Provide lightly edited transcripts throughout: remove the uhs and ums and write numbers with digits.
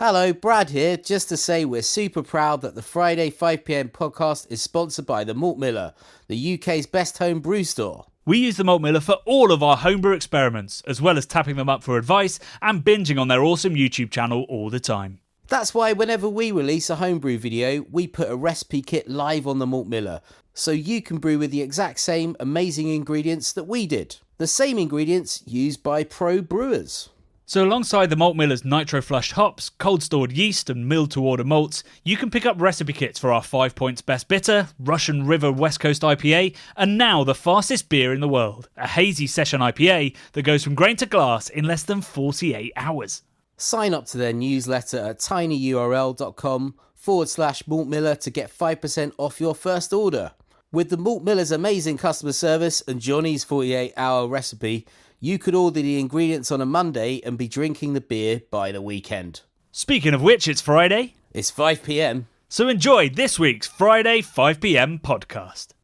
Hello, Brad here, just to say we're super proud that the Friday 5pm podcast is sponsored by the Malt Miller, the UK's best home brew store. We use the Malt Miller for all of our homebrew experiments, as well as tapping them up for advice and binging on their awesome YouTube channel all the time. That's why whenever we release a homebrew video, we put a recipe kit live on the Malt Miller, so you can brew with the exact same amazing ingredients that we did. The same ingredients used by pro brewers. So alongside the Malt Miller's nitro-flushed hops, cold-stored yeast and milled-to-order malts, you can pick up recipe kits for our 5 Points Best Bitter, Russian River West Coast IPA, and now the fastest beer in the world, a hazy session IPA that goes from grain to glass in less than 48 hours. Sign up to their newsletter at tinyurl.com/Malt Miller to get 5% off your first order. With the Malt Miller's amazing customer service and Johnny's 48-hour recipe, you could order the ingredients on a Monday and be drinking the beer by the weekend. Speaking of which, it's Friday. It's 5pm. So enjoy this week's Friday 5pm podcast.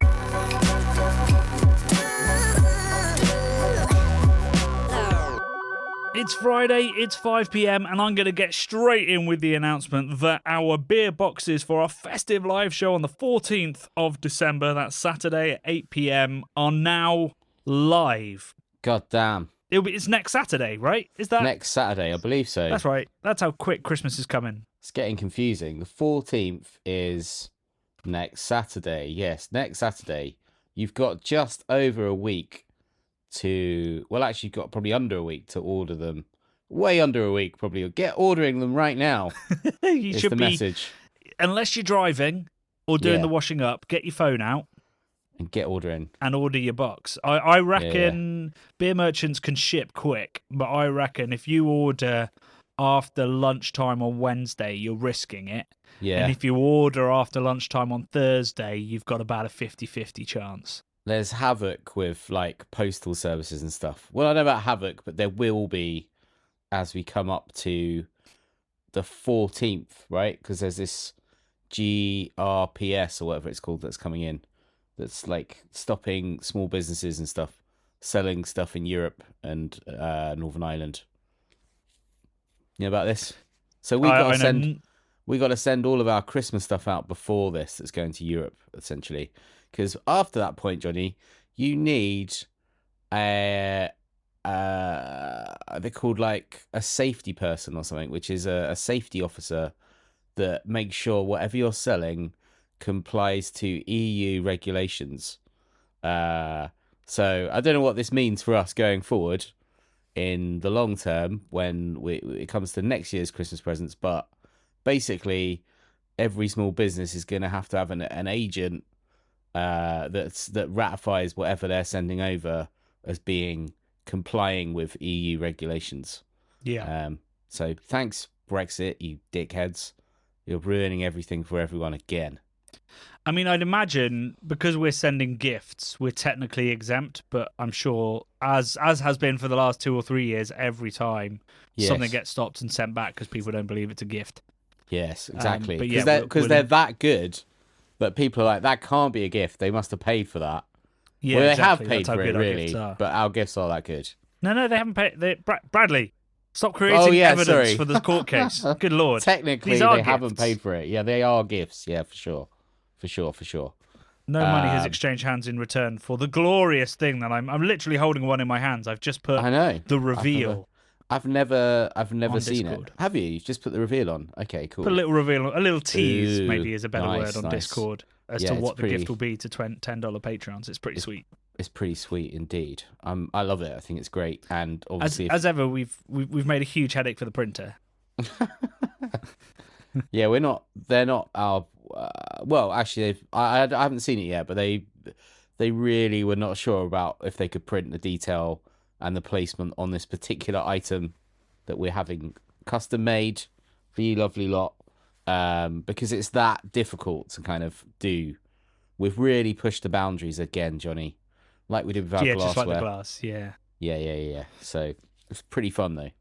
It's Friday, it's 5pm, and I'm going to get straight in with the announcement that our beer boxes for our Festive live show on the 14th of December, that's Saturday at 8pm, are now live. God damn. It's next Saturday, right? Is that next Saturday? I believe so. That's right. That's how quick Christmas is coming. It's getting confusing. The 14th is next Saturday. Yes, next Saturday. You've got just over a week to... Well, actually, you've got probably under a week to order them. Way under a week, probably. Get ordering them right now. You should the be... message. Unless you're driving or doing the washing up, get your phone out. And get ordering. And order your box. I reckon beer merchants can ship quick, but I reckon if you order after lunchtime on Wednesday, you're risking it. Yeah. And if you order after lunchtime on Thursday, you've got about a 50-50 chance. There's havoc with, like, postal services and stuff. Well, I know about havoc, but there will be as we come up to the 14th, right? Because there's this GRPS or whatever it's called that's coming in. That's like stopping small businesses and stuff selling stuff in Europe and Northern Ireland. You know about this? So we got to send all of our Christmas stuff out before this. That's going to Europe essentially, because after that point, Johnny, you need they're called like a safety person or something, which is a safety officer that makes sure whatever you're selling complies to EU regulations. So I don't know what this means for us going forward in the long term when it comes to next year's Christmas presents, but basically every small business is going to have an agent that ratifies whatever they're sending over as being complying with EU regulations. Yeah. So thanks, Brexit, you dickheads. You're ruining everything for everyone again. I mean, I'd imagine because we're sending gifts, we're technically exempt, but I'm sure, as has been for the last 2 or 3 years, every time something gets stopped and sent back because people don't believe it's a gift. Yes, exactly. Because they're that good that people are like, that can't be a gift. They must have paid for that. Yeah, well, exactly. They have paid for it, really, but our gifts are that good. No, they haven't paid. Bradley, stop creating evidence for the court case. Good Lord. Technically, they haven't paid for it. Yeah, they are gifts. Yeah, for sure. For sure. No money has exchanged hands in return for the glorious thing that I'm literally holding one in my hands. I've just put the reveal. I've never seen Discord. it. Have you? You've just put the reveal on. Okay, cool. Put a little reveal on. A little tease maybe is a better word on nice. Discord as to what the gift will be to $10 Patreons. It's pretty sweet. It's pretty sweet indeed. I love it. I think it's great. And obviously, as ever, we've made a huge headache for the printer. Yeah, they're not our. Well, actually, I haven't seen it yet, but they really were not sure about if they could print the detail and the placement on this particular item that we're having custom made for you lovely lot, because it's that difficult to kind of do. We've really pushed the boundaries again, Johnny, like we did with our glassware. Yeah, just like the glass, yeah. Yeah. So it's pretty fun though.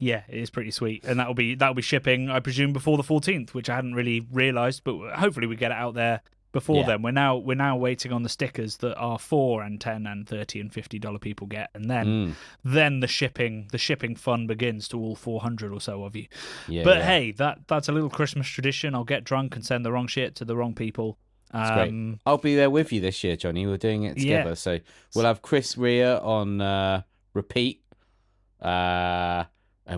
Yeah, it is pretty sweet, and that'll be shipping, I presume, before the 14th, which I hadn't really realised, but hopefully we get it out there before then. We're now waiting on the stickers that our $4 and $10 and $30 and $50 people get, and then the shipping fun begins to all 400 or so of you. Hey, that's a little Christmas tradition. I'll get drunk and send the wrong shit to the wrong people. That's great. I'll be there with you this year, Johnny. We're doing it together, so we'll have Chris Rea on repeat, and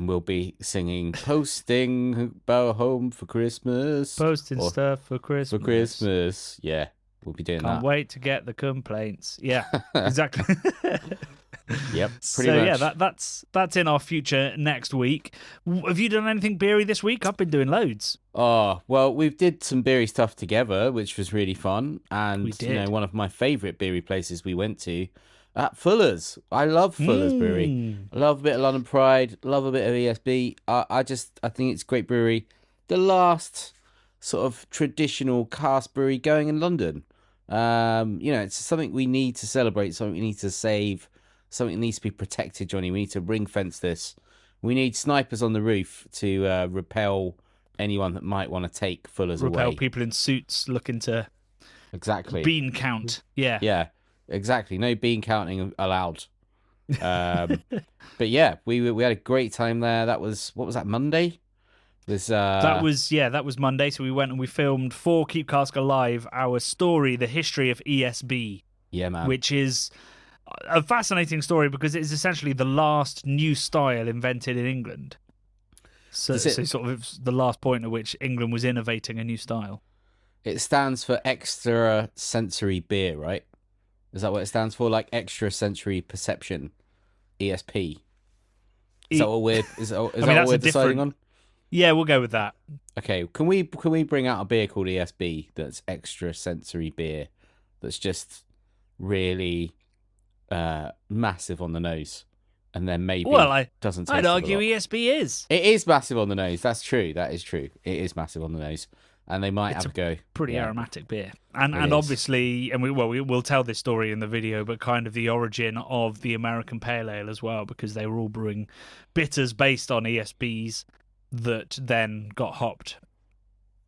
we'll be singing "Posting About Home for Christmas," posting stuff for Christmas. For Christmas, yeah, we'll be doing that. Can't wait to get the complaints. Yeah, exactly. Yep, pretty much. Yeah, that's in our future next week. Have you done anything beery this week? I've been doing loads. Oh, well, we did some beery stuff together, which was really fun. And, we did. One of my favourite beery places we went to, at Fuller's. I love Fuller's Brewery. I love a bit of London Pride, love a bit of ESB. I think it's a great brewery. The last sort of traditional cask brewery going in London. It's something we need to celebrate, something we need to save, something that needs to be protected, Johnny. We need to ring fence this. We need snipers on the roof to repel anyone that might want to take Fuller's away. Repel people in suits looking to bean count. Yeah. Yeah, exactly. No bean counting allowed. But yeah, we had a great time there. What was that, Monday? That was Monday. So we went and we filmed for Keep Cask Alive, our story, the history of ESB. Yeah, man. Which is a fascinating story because it's essentially the last new style invented in England. So sort of the last point at which England was innovating a new style. It stands for extra sensory beer, right? Is that what it stands for? Like extra sensory perception, ESP. Is that what we're deciding on? Yeah, we'll go with that. Okay, can we bring out a beer called ESB that's extra sensory beer, that's just really massive on the nose, and then maybe doesn't taste. I'd argue ESB is. It is massive on the nose. That's true. That is true. It is massive on the nose, and they might have a go. Pretty aromatic beer, and obviously, and we'll tell this story in the video, but kind of the origin of the American Pale Ale as well, because they were all brewing bitters based on ESBs that then got hopped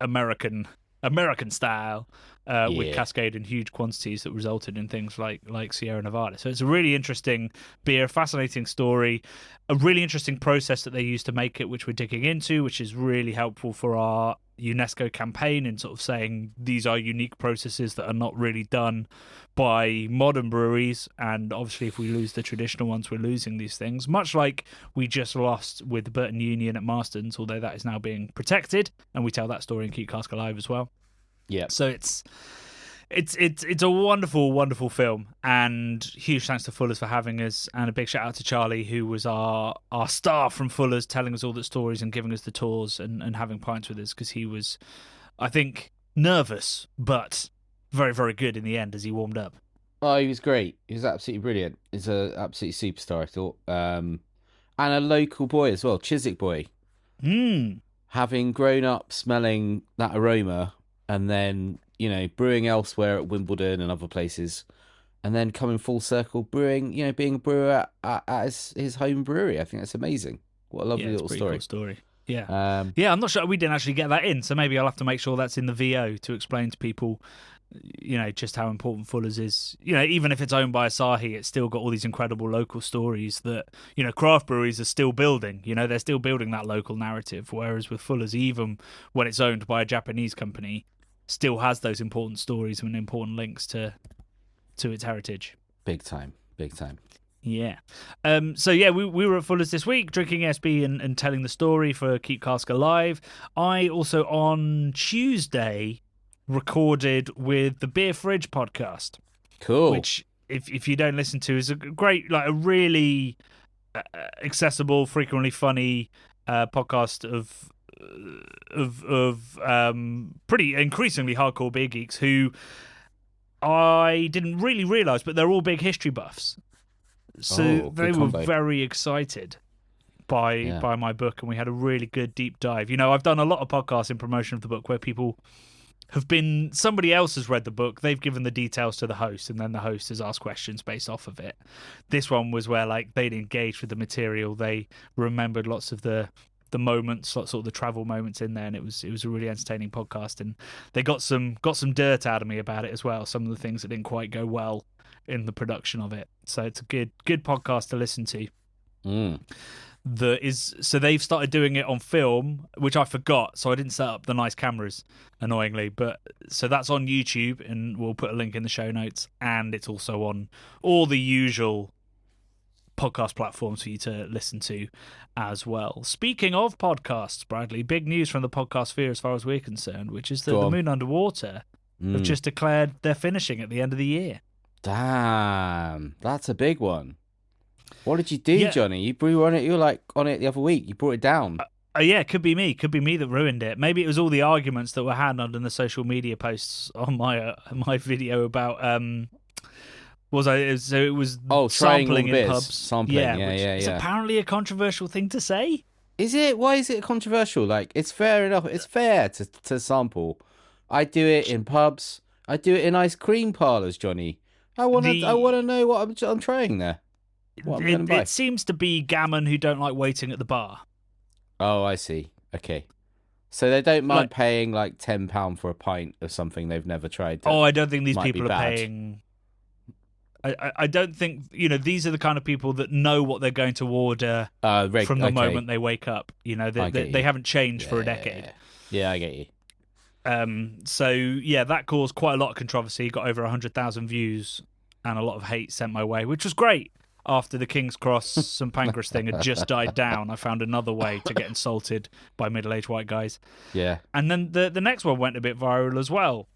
American style. With Cascade in huge quantities that resulted in things like Sierra Nevada. So it's a really interesting beer, fascinating story, a really interesting process that they use to make it, which we're digging into, which is really helpful for our UNESCO campaign in sort of saying these are unique processes that are not really done by modern breweries. And obviously, if we lose the traditional ones, we're losing these things, much like we just lost with the Burton Union at Marston's, although that is now being protected. And we tell that story in Keep Cask Alive as well. Yeah. So it's a wonderful, wonderful film, and huge thanks to Fuller's for having us, and a big shout out to Charlie, who was our star from Fuller's, telling us all the stories and giving us the tours and having pints with us, because he was, I think, nervous, but very, very good in the end as he warmed up. Oh, he was great. He was absolutely brilliant. He's an absolute superstar, I thought. And a local boy as well, Chiswick boy. Having grown up smelling that aroma, and then, brewing elsewhere at Wimbledon and other places, and then coming full circle, brewing, being a brewer at his home brewery. I think that's amazing. What a lovely little story. Cool story. Yeah. I'm not sure. We didn't actually get that in, so maybe I'll have to make sure that's in the VO to explain to people, just how important Fuller's is. Even if it's owned by Asahi, it's still got all these incredible local stories that, craft breweries are still building. They're still building that local narrative, whereas with Fuller's, even when it's owned by a Japanese company, still has those important stories and important links to its heritage. Big time. Yeah. We were at Fuller's this week, drinking ESB and telling the story for Keep Cask Alive. I also, on Tuesday, recorded with the Beer Fridge podcast. Cool. Which, if you don't listen to, is a great, a really accessible, frequently funny podcast of pretty increasingly hardcore beer geeks who I didn't really realise, but they're all big history buffs. So they were very excited by my book, and we had a really good deep dive. I've done a lot of podcasts in promotion of the book where people have been, somebody else has read the book, they've given the details to the host, and then the host has asked questions based off of it. This one was where they'd engaged with the material, they remembered lots of the moments, sort of the travel moments in there, and it was a really entertaining podcast. And they got some dirt out of me about it as well. Some of the things that didn't quite go well in the production of it. So it's a good podcast to listen to. So they've started doing it on film, which I forgot, so I didn't set up the nice cameras, annoyingly. But so that's on YouTube, and we'll put a link in the show notes, and it's also on all the usual podcast platforms for you to listen to as well. Speaking of podcasts, Bradley, big news from the podcast sphere as far as we're concerned, which is that the Moon Underwater have just declared they're finishing at the end of the year. Damn, that's a big one. What did you do, Johnny? You were on it. You were like on it the other week. You brought it down. Yeah, it could be me. Could be me that ruined it. Maybe it was all the arguments that were had under the social media posts on my video about it was sampling in pubs. Sampling, yeah. It's apparently a controversial thing to say. Is it? Why is it controversial? Like, it's fair enough. It's fair to sample. I do it in pubs. I do it in ice cream parlours, Johnny. I want to know what I'm trying there. It seems to be gammon who don't like waiting at the bar. Oh, I see. Okay. So they don't mind paying like £10 for a pint of something they've never tried. I don't think these people are paying. I don't think, these are the kind of people that know what they're going to order from the moment they wake up. They haven't changed for a decade. Yeah, I get you. That caused quite a lot of controversy. Got over 100,000 views and a lot of hate sent my way, which was great. After the King's Cross St Pancras thing had just died down, I found another way to get insulted by middle-aged white guys. Yeah. And then the next one went a bit viral as well.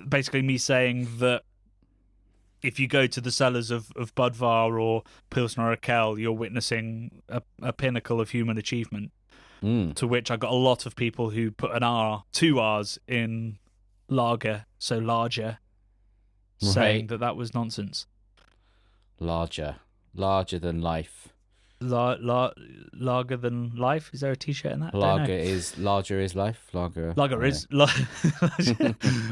Basically me saying that if you go to the cellars of Budvar or Pilsner Urquell, you're witnessing a pinnacle of human achievement. To which I got a lot of people who put two R's in lager, so larger, saying that was nonsense. Larger than life. Lager than life? Is there a t-shirt in that? Larger is life. Lager is.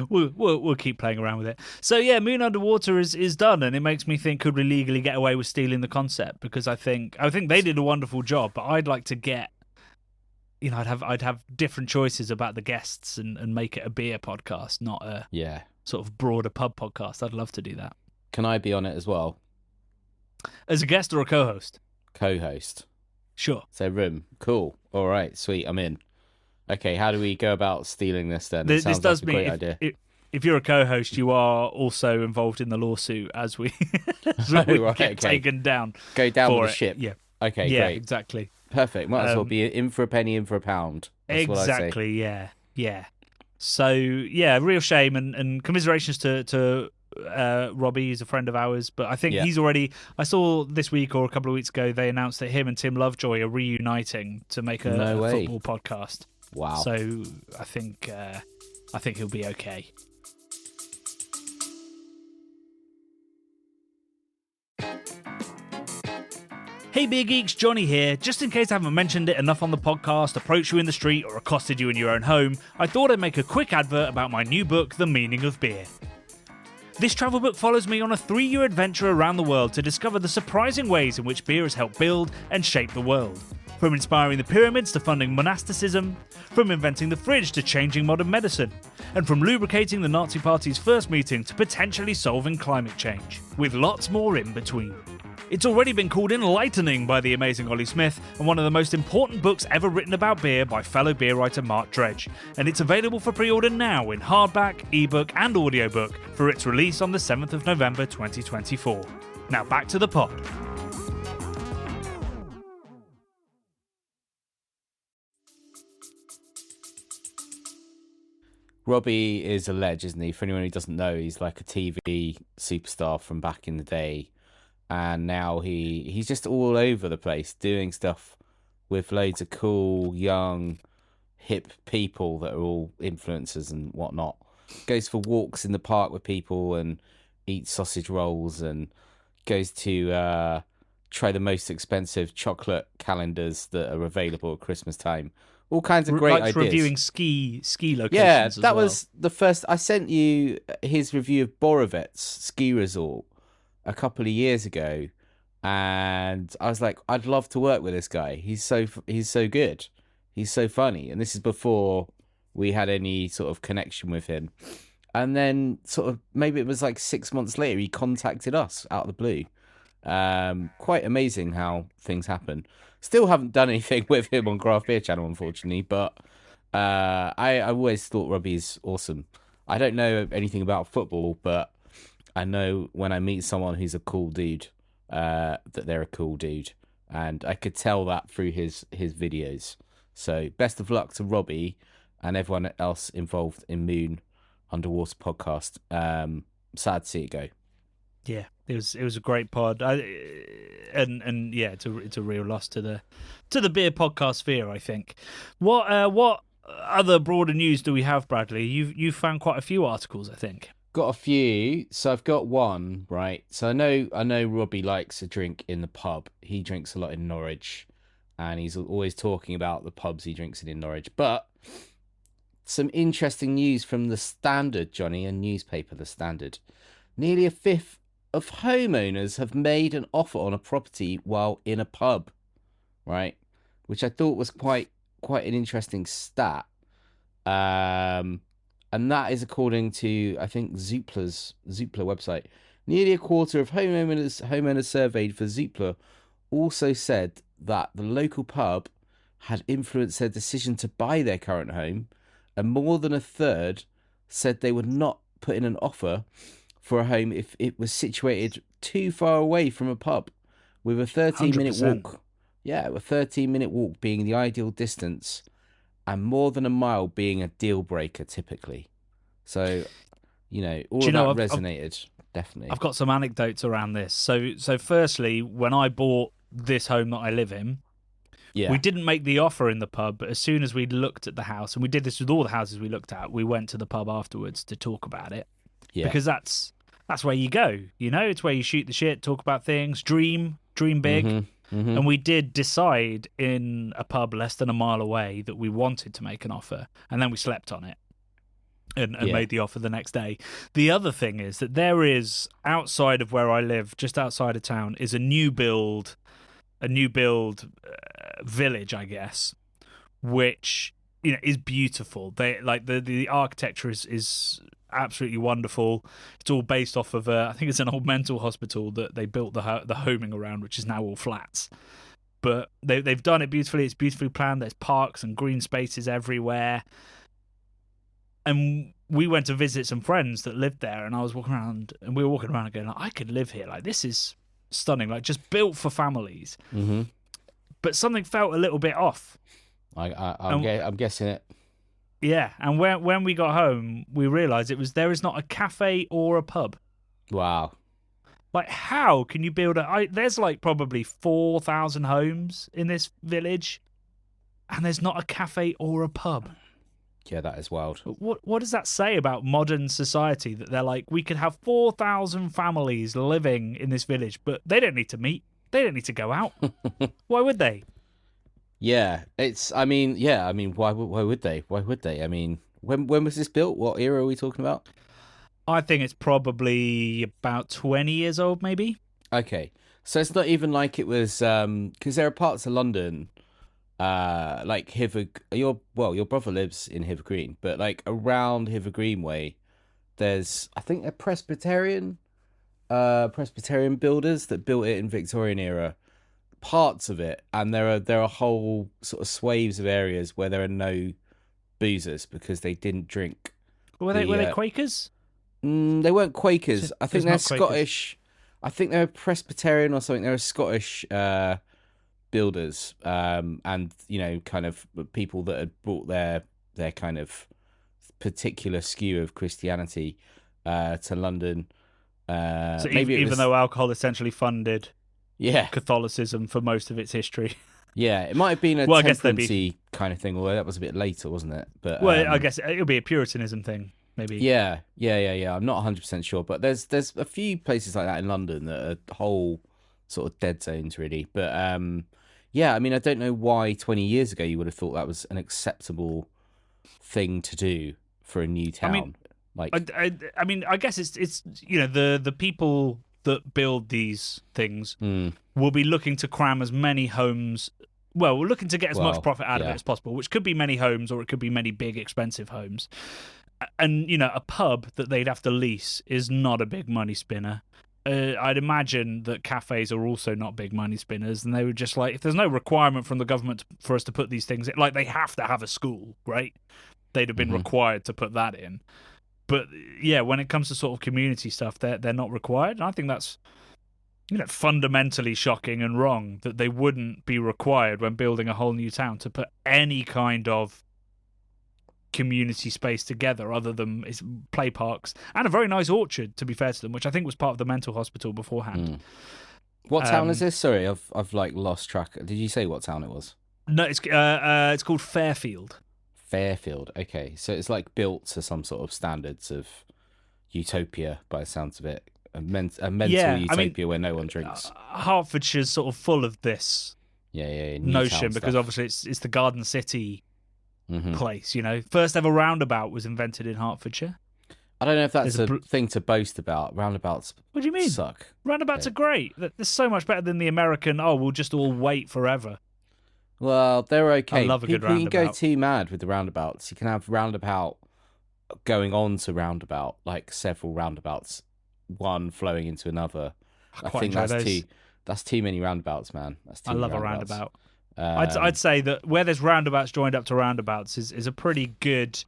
We'll keep playing around with it. So yeah, Moon Underwater is done, and it makes me think, could we legally get away with stealing the concept? Because I think they did a wonderful job, but I'd like to get. I'd have different choices about the guests and make it a beer podcast, not a sort of broader pub podcast. I'd love to do that. Can I be on it as well? As a guest or a co-host? Co-host. Sure. So room. Cool. All right. Sweet. I'm in. Okay. How do we go about stealing this then? This sounds like a great idea. If you're a co-host, you are also involved in the lawsuit as we, get taken down. Go down with the ship. Yeah. Okay. Yeah. Great. Exactly. Perfect. Might as well be in for a penny, in for a pound. That's exactly. What I say. Yeah. So real shame and commiserations to Robbie. He's a friend of ours, but I think he's already. I saw this week or a couple of weeks ago they announced that him and Tim Lovejoy are reuniting to make a football podcast. Wow! So I think he'll be okay. Hey Beer Geeks, Johnny here. Just in case I haven't mentioned it enough on the podcast, approached you in the street, or accosted you in your own home, I thought I'd make a quick advert about my new book, The Meaning of Beer. This travel book follows me on a 3-year adventure around the world to discover the surprising ways in which beer has helped build and shape the world. From inspiring the pyramids to funding monasticism, from inventing the fridge to changing modern medicine, and from lubricating the Nazi Party's first meeting to potentially solving climate change, with lots more in between. It's already been called enlightening by the amazing Ollie Smith and one of the most important books ever written about beer by fellow beer writer Mark Dredge, and it's available for pre-order now in hardback, ebook and audiobook for its release on the 7th of November 2024. Now back to the pod. Robbie is a ledge, isn't he? For anyone who doesn't know, he's like a TV superstar from back in the day. And now he's just all over the place doing stuff with loads of cool, young, hip people that are all influencers and whatnot. Goes for walks in the park with people and eats sausage rolls and goes to try the most expensive chocolate calendars that are available at Christmas time. All kinds of great ideas. Reviewing ski locations. Yeah, that was the first. I sent you his review of Borovets ski resort a couple of years ago, and I was like, I'd love to work with this guy. He's so good. He's so funny. And this is before we had any sort of connection with him. And then sort of maybe it was like 6 months later, he contacted us out of the blue. Quite amazing how things happen. Still haven't done anything with him on Craft Beer Channel, unfortunately, but I always thought Robbie's awesome. I don't know anything about football, but I know when I meet someone who's a cool dude, that they're a cool dude, and I could tell that through his videos. So best of luck to Robbie and everyone else involved in Moon Underwater Podcast. Sad to see it go. Yeah, it was a great pod. And yeah, it's a real loss to the beer podcast sphere, I think. What other broader news do we have, Bradley? You've found quite a few articles, I think. Got a few. So I've got one, right? So I know Robbie likes a drink in the pub. He drinks a lot in Norwich, and he's always talking about the pubs he drinks in Norwich. But some interesting news from the Standard, Johnny, a newspaper, the Standard. Nearly a fifth of homeowners have made an offer on a property while in a pub, right? Which I thought was quite an interesting stat. And that is according to, I think, Zoopla website. Nearly a quarter of homeowners surveyed for Zoopla also said that the local pub had influenced their decision to buy their current home, and more than a third said they would not put in an offer for a home if it was situated too far away from a pub, with a 13-minute 100%. walk. Yeah, a 13-minute walk being the ideal distance, and more than a mile being a deal breaker typically. So, all of that resonated, definitely. I've got some anecdotes around this. So firstly, when I bought this home that I live in, we didn't make the offer in the pub, but as soon as we looked at the house, and we did this with all the houses we looked at, we went to the pub afterwards to talk about it. Yeah. Because that's where you go, it's where you shoot the shit, talk about things, dream big. Mm-hmm. And we did decide in a pub less than a mile away that we wanted to make an offer, and then we slept on it and made the offer the next day. The other thing is that there is, outside of where I live, just outside of town, is a new build village, I guess, which is beautiful. They like the architecture is absolutely wonderful. It's all based off of I think it's an old mental hospital that they built the homing around, which is now all flats. But they've done it beautifully. It's beautifully planned. There's parks and green spaces everywhere. And we went to visit some friends that lived there, and I was walking around, and we were walking around going, I could live here. Like, this is stunning. Like, just built for families. Mm-hmm. But something felt a little bit off. I'm guessing it. Yeah, and when we got home, we realised there is not a cafe or a pub. Wow. Like, how can you build there's like probably 4,000 homes in this village, and there's not a cafe or a pub. Yeah, that is wild. What does that say about modern society, that they're like, we could have 4,000 families living in this village, but they don't need to meet. They don't need to go out. Why would they? Yeah, why would they? Why would they? I mean, when was this built? What era are we talking about? I think it's probably about 20 years old, maybe. Okay. So it's not even like it was, because there are parts of London, like your brother lives in Hither Green, but like around Hither Green way, there's, I think, a Presbyterian builders that built it in Victorian era, parts of it, and there are whole sort of swathes of areas where there are no boozers because they didn't drink. Were they Quakers? They weren't Quakers. I think they're Scottish. I think they're Presbyterian or something. They're Scottish builders, and kind of people that had brought their kind of particular skew of Christianity to London. So even though alcohol essentially funded Yeah. Catholicism for most of its history. Yeah, it might have been a temperance kind of thing, although that was a bit later, wasn't it? But I guess it'll be a Puritanism thing, maybe. Yeah. I'm not 100% sure, but there's a few places like that in London that are whole sort of dead zones, really. But yeah, I mean, I don't know why 20 years ago you would have thought that was an acceptable thing to do for a new town. I mean, I guess it's the people that build these things Mm. will be looking to cram as many homes. Well, we're looking to get as much Well, profit out of yeah. it as possible, which could be many homes or it could be many big, expensive homes. And, a pub that they'd have to lease is not a big money spinner. I'd imagine that cafes are also not big money spinners, and they were just like, if there's no requirement from the government for us to put these things in, like they have to have a school, right? They'd have been required to put that in. But yeah, when it comes to sort of community stuff, they're not required. And I think that's fundamentally shocking and wrong that they wouldn't be required when building a whole new town to put any kind of community space together other than play parks and a very nice orchard, to be fair to them, which I think was part of the mental hospital beforehand. What town is this? Sorry, I've like lost track. Did you say what town it was? No, it's called Fairfield. Fairfield. Okay, so it's like built to some sort of standards of utopia, by the sounds of it. A mental utopia where no one drinks. Hertfordshire's sort of full of this notion because obviously it's the Garden City place. First ever roundabout was invented in Hertfordshire. I don't know if that's a thing to boast about. Roundabouts. What do you mean? Suck. Roundabouts are great. They're so much better than the American. Oh, we'll just all wait forever. Well, they're okay. I love a good roundabout. You can go too mad with the roundabouts. You can have roundabout going on to roundabout, like several roundabouts, one flowing into another. I think that's too many roundabouts, man. I love a roundabout. I'd say that where there's roundabouts joined up to roundabouts is a pretty good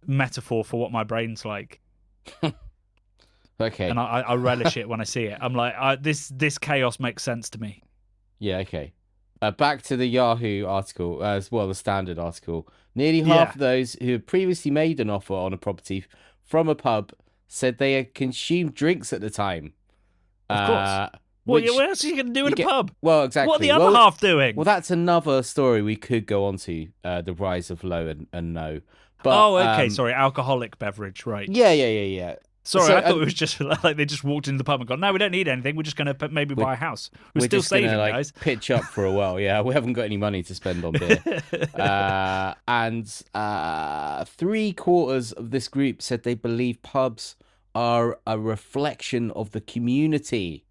metaphor for what my brain's like. Okay. And I relish it when I see it. I'm like, this chaos makes sense to me. Yeah, okay. Back to the Yahoo article, as well, the Standard article. Nearly half of those who had previously made an offer on a property from a pub said they had consumed drinks at the time. Of course. What else are you going to do in a pub? Well, exactly. What are the other half doing? Well, that's another story we could go on to, the rise of low and no. But, okay, sorry, alcoholic beverage, right. Yeah. Sorry, I thought it was just like they just walked into the pub and gone, no, we don't need anything. We're just going to maybe buy a house. We're still just saving, gonna, guys. Pitch up for a while. Yeah, we haven't got any money to spend on beer. And 3/4 of this group said they believe pubs are a reflection of the community,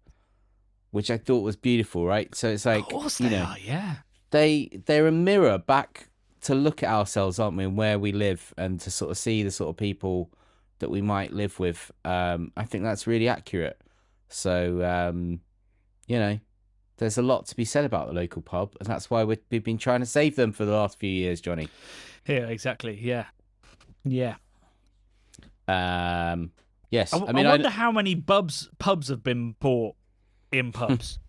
which I thought was beautiful, right? So it's like, of course they are, yeah. They're a mirror back to look at ourselves, aren't we, and where we live, and to sort of see the sort of people that we might live with. I think that's really accurate. So, there's a lot to be said about the local pub, and that's why we've been trying to save them for the last few years, Johnny. Yeah, exactly. Yeah. Yes. I wonder how many pubs have been bought in pubs.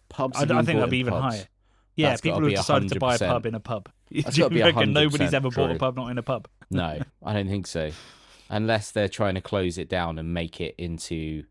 Pubs. I think that'd be even higher. Yeah, That's people who decided to buy a pub in a pub. That's Do got to you be reckon 100% nobody's ever bought true. a pub not in a pub? No, I don't think so. Unless they're trying to close it down and make it into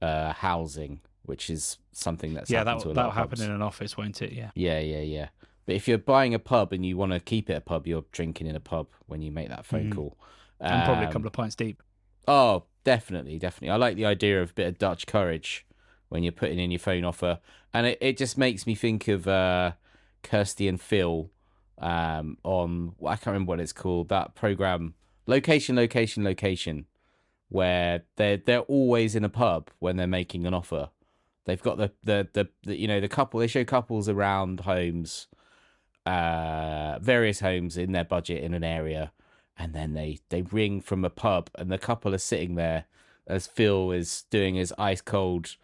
housing, which is something that's happened to a lot that'll of happen pubs. in an office, won't it? Yeah. Yeah. But if you're buying a pub and you want to keep it a pub, you're drinking in a pub when you make that phone call. And probably a couple of pints deep. Oh, definitely. I like the idea of a bit of Dutch courage when you're putting in your phone offer. And it just makes me think of Kirsty and Phil on, I can't remember what it's called, that program, Location, where they're always in a pub when they're making an offer. They've got the couple, they show couples around homes, various homes in their budget in an area, and then they ring from a pub, and the couple are sitting there as Phil is doing his ice cold,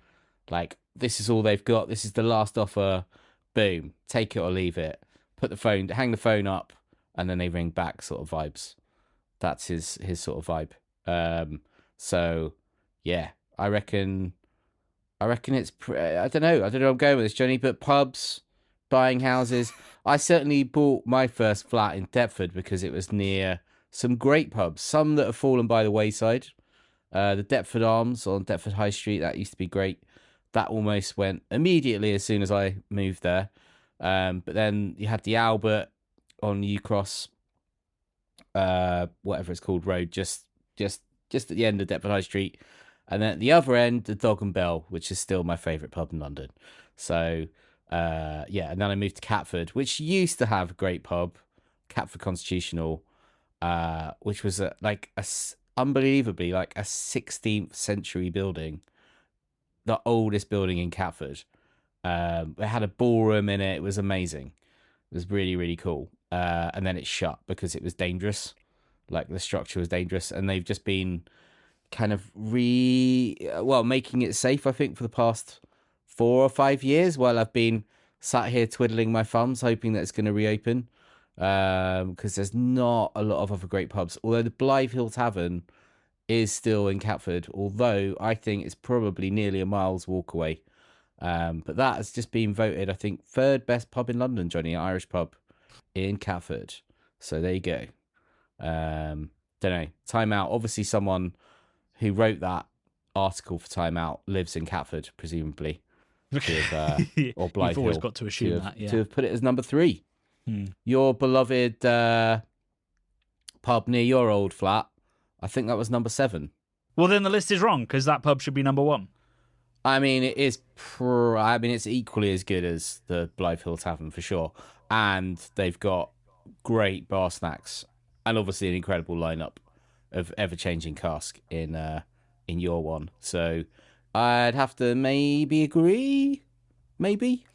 like, this is all they've got, this is the last offer, boom, take it or leave it, hang the phone up, and then they ring back, sort of vibes. That's his sort of vibe. So yeah, I reckon it's I don't know where I'm going with this, Johnny, but pubs, buying houses. I certainly bought my first flat in Deptford because it was near some great pubs, some that have fallen by the wayside. The Deptford Arms on Deptford High Street, that used to be great. That almost went immediately as soon as I moved there. But then you had the Albert on New Cross, whatever it's called, road, just at the end of Deptford High Street. And then at the other end, the Dog and Bell, which is still my favourite pub in London. So, and then I moved to Catford, which used to have a great pub, Catford Constitutional, which was unbelievably like a 16th century building the oldest building in Catford. It had a ballroom in it. It was amazing. It was really, really cool. And then it shut because it was dangerous. Like the structure was dangerous, and they've just been kind of making it safe, I think, for the past 4 or 5 years, while I've been sat here twiddling my thumbs hoping that it's going to reopen, because there's not a lot of other great pubs, although the Blythe Hill Tavern is still in Catford, although I think it's probably nearly a mile's walk away. But that has just been voted, I think, third best pub in London, Johnny, an Irish pub in Catford. So there you go. Don't know. Time Out, obviously someone who wrote that article for Time Out lives in Catford, presumably. Or Blythe You've always Hill, got to assume that, yeah. to have put it as number 3. Your beloved pub near your old flat, I think that was number 7. Well, then the list is wrong, because that pub should be number 1. I mean, it is. It's equally as good as the Blythe Hill Tavern for sure, and they've got great bar snacks and obviously an incredible lineup of ever-changing cask in your one. So I'd have to maybe agree. Maybe.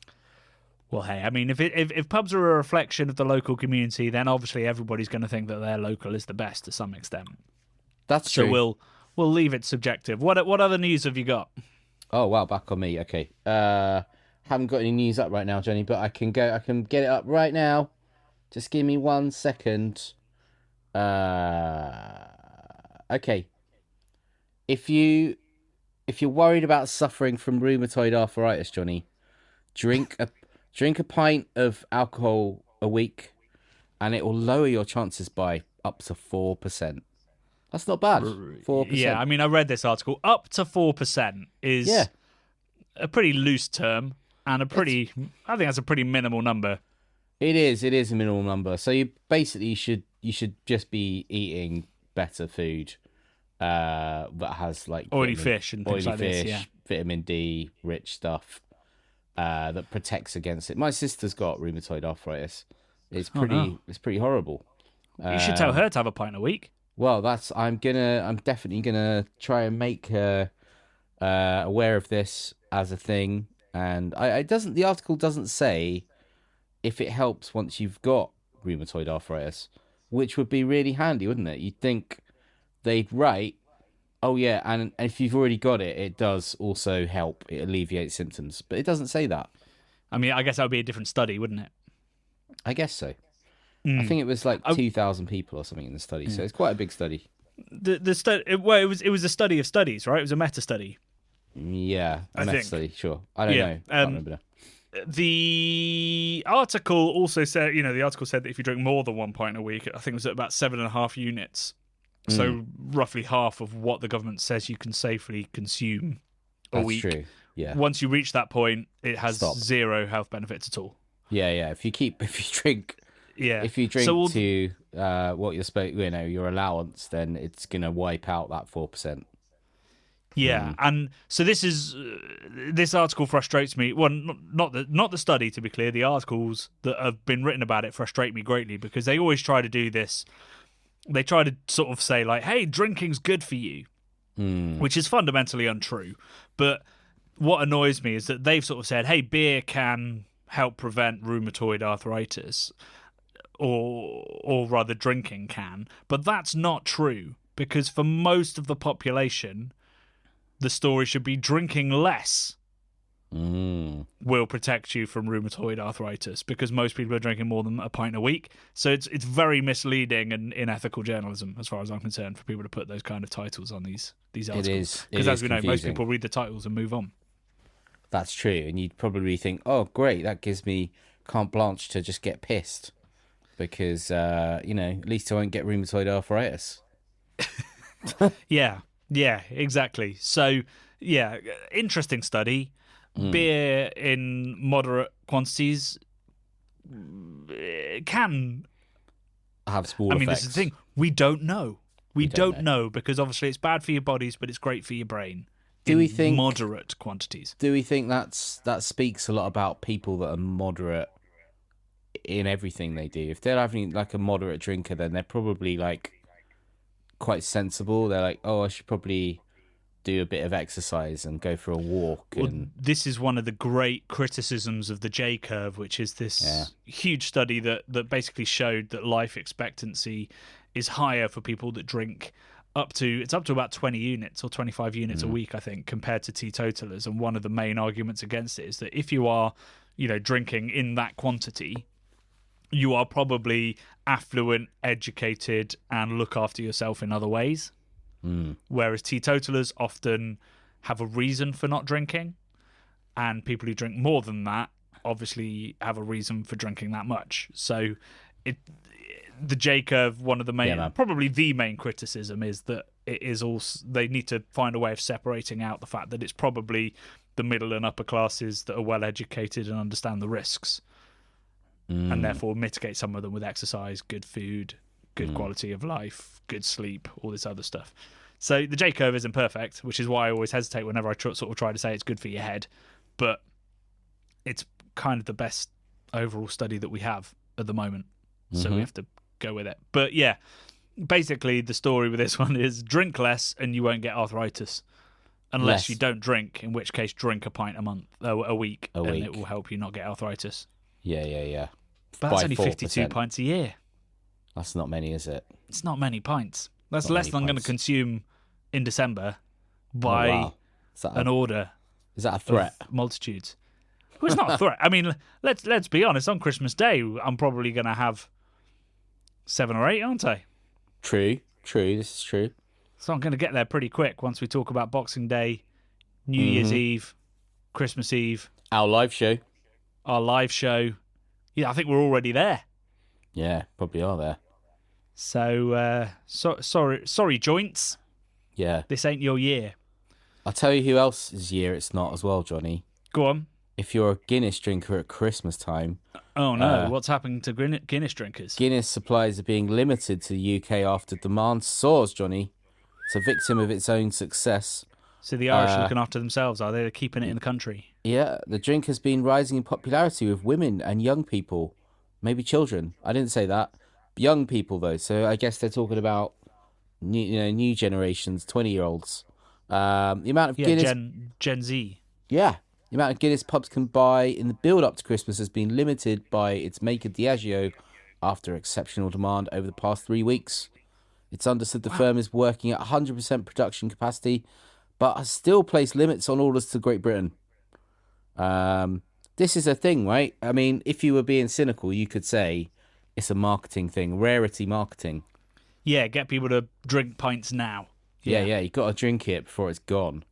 Well, hey, I mean, if pubs are a reflection of the local community, then obviously everybody's going to think that their local is the best to some extent. That's true. So we'll leave it subjective. What other news have you got? Oh wow, back on me. Okay. Haven't got any news up right now, Johnny, but I can get it up right now. Just give me 1 second. Okay. If you're worried about suffering from rheumatoid arthritis, Johnny, drink a pint of alcohol a week, and it will lower your chances by up to 4%. That's not bad. 4%. Yeah, I mean, I read this article. Up to 4% is a pretty loose term, and I think that's a pretty minimal number. It is a minimal number. So you should just be eating better food that has like oily fish and things like this, yeah. Vitamin D rich stuff that protects against it. My sister's got rheumatoid arthritis. It's pretty horrible. You should tell her to have a pint a week. Well, I'm definitely gonna try and make her aware of this as a thing. And the article doesn't say if it helps once you've got rheumatoid arthritis, which would be really handy, wouldn't it? You'd think they'd write, oh yeah, and if you've already got it, it does also help. It alleviates symptoms, but it doesn't say that. I mean, I guess that would be a different study, wouldn't it? I guess so. I think it was like 2,000 people or something in the study, so it's quite a big study. The study, well, it was a study of studies, right? It was a meta study. Yeah, I think. study, sure. I don't know. I can't remember now. The article also said, the article said that if you drink more than 1 pint a week, I think it was at about 7.5 units. So roughly half of what the government says you can safely consume a week. That's true. Yeah. Once you reach that point, it has zero health benefits at all. Yeah. If you drink to what you're supposed, your allowance, then it's gonna wipe out that 4%. Yeah, and so this article frustrates me. Well, not the study, to be clear. The articles that have been written about it frustrate me greatly because they always try to do this. They try to sort of say like, "Hey, drinking's good for you," which is fundamentally untrue. But what annoys me is that they've sort of said, "Hey, beer can help prevent rheumatoid arthritis," or rather, drinking can. But that's not true because for most of the population, the story should be drinking less will protect you from rheumatoid arthritis because most people are drinking more than a pint a week. So it's very misleading and unethical journalism, as far as I'm concerned, for people to put those kind of titles on these articles. Because as we know, most people read the titles and move on. That's true, and you'd probably think, "Oh, great, that gives me carte blanche to just get pissed because at least I won't get rheumatoid arthritis." Yeah, exactly. So, yeah, interesting study. Beer in moderate quantities can have small effects. This is the thing. We don't know. We don't know because obviously it's bad for your bodies, but it's great for your brain. Do we think moderate quantities? Do we think that speaks a lot about people that are moderate in everything they do? If they're having like a moderate drinker, then they're probably like quite sensible. They're like, oh, I should probably do a bit of exercise and go for a walk. Well, And this is one of the great criticisms of the J curve, which is this huge study that basically showed that life expectancy is higher for people that drink up to about 20 units or 25 units a week, I think, compared to teetotalers. And one of the main arguments against it is that if you are, drinking in that quantity, you are probably affluent, educated, and look after yourself in other ways. Whereas teetotalers often have a reason for not drinking, and people who drink more than that obviously have a reason for drinking that much. So the J curve, one of the main, probably the main criticism is that it is also, they need to find a way of separating out the fact that it's probably the middle and upper classes that are well educated and understand the risks, and therefore mitigate some of them with exercise, good food, good quality of life, good sleep, all this other stuff. So the J curve isn't perfect, which is why I always hesitate whenever I sort of try to say it's good for your head, but it's kind of the best overall study that we have at the moment. So we have to go with it. But yeah, basically the story with this one is drink less and you won't get arthritis. Unless you don't drink, in which case drink a pint a week, and it will help you not get arthritis. Yeah. But that's only 52 pints a year. That's not many, is it? It's not many pints. That's less than I'm going to consume in December by an order. Is that a threat? Multitudes. Well, it's not a threat. I mean, let's be honest. On Christmas Day, I'm probably going to have 7 or 8, aren't I? True. This is true. So I'm going to get there pretty quick once we talk about Boxing Day, New Year's Eve, Christmas Eve. Our live show. Yeah, I think we're already there. Yeah, probably are there. So, sorry, joints. Yeah. This ain't your year. I'll tell you who else's year it's not as well, Johnny. Go on. If you're a Guinness drinker at Christmas time... Oh, no. What's happening to Guinness drinkers? Guinness supplies are being limited to the UK after demand soars, Johnny. It's a victim of its own success. So the Irish are looking after themselves, are they? They're keeping it in the country. Yeah, the drink has been rising in popularity with women and young people. Maybe children. I didn't say that. Young people, though. So I guess they're talking about new generations, 20-year-olds. The amount of Guinness... Gen Z. Yeah. The amount of Guinness pubs can buy in the build-up to Christmas has been limited by its maker Diageo after exceptional demand over the past 3 weeks. It's understood the firm is working at 100% production capacity, but has still placed limits on orders to Great Britain. This is a thing, right? I mean, if you were being cynical, you could say it's a marketing thing, rarity marketing. Yeah, get people to drink pints now. Yeah, you've got to drink it before it's gone.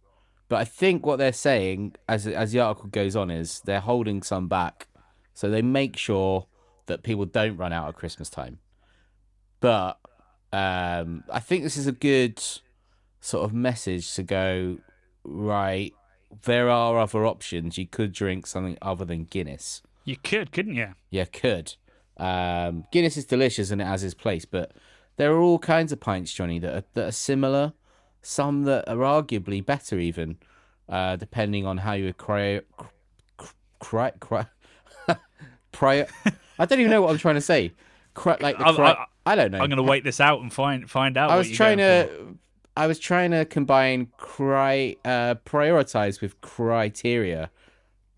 But I think what they're saying, as the article goes on, is they're holding some back. So they make sure that people don't run out at Christmas time. But I think this is a good sort of message to go, right, there are other options. You could drink something other than Guinness. You could, couldn't you? Yeah, could. Guinness is delicious and it has its place, but there are all kinds of pints, Johnny, that are similar. Some that are arguably better, even depending on how you I don't even know what I'm trying to say. I don't know. I'm going to wait this out and find out. I was trying to combine prioritize with criteria,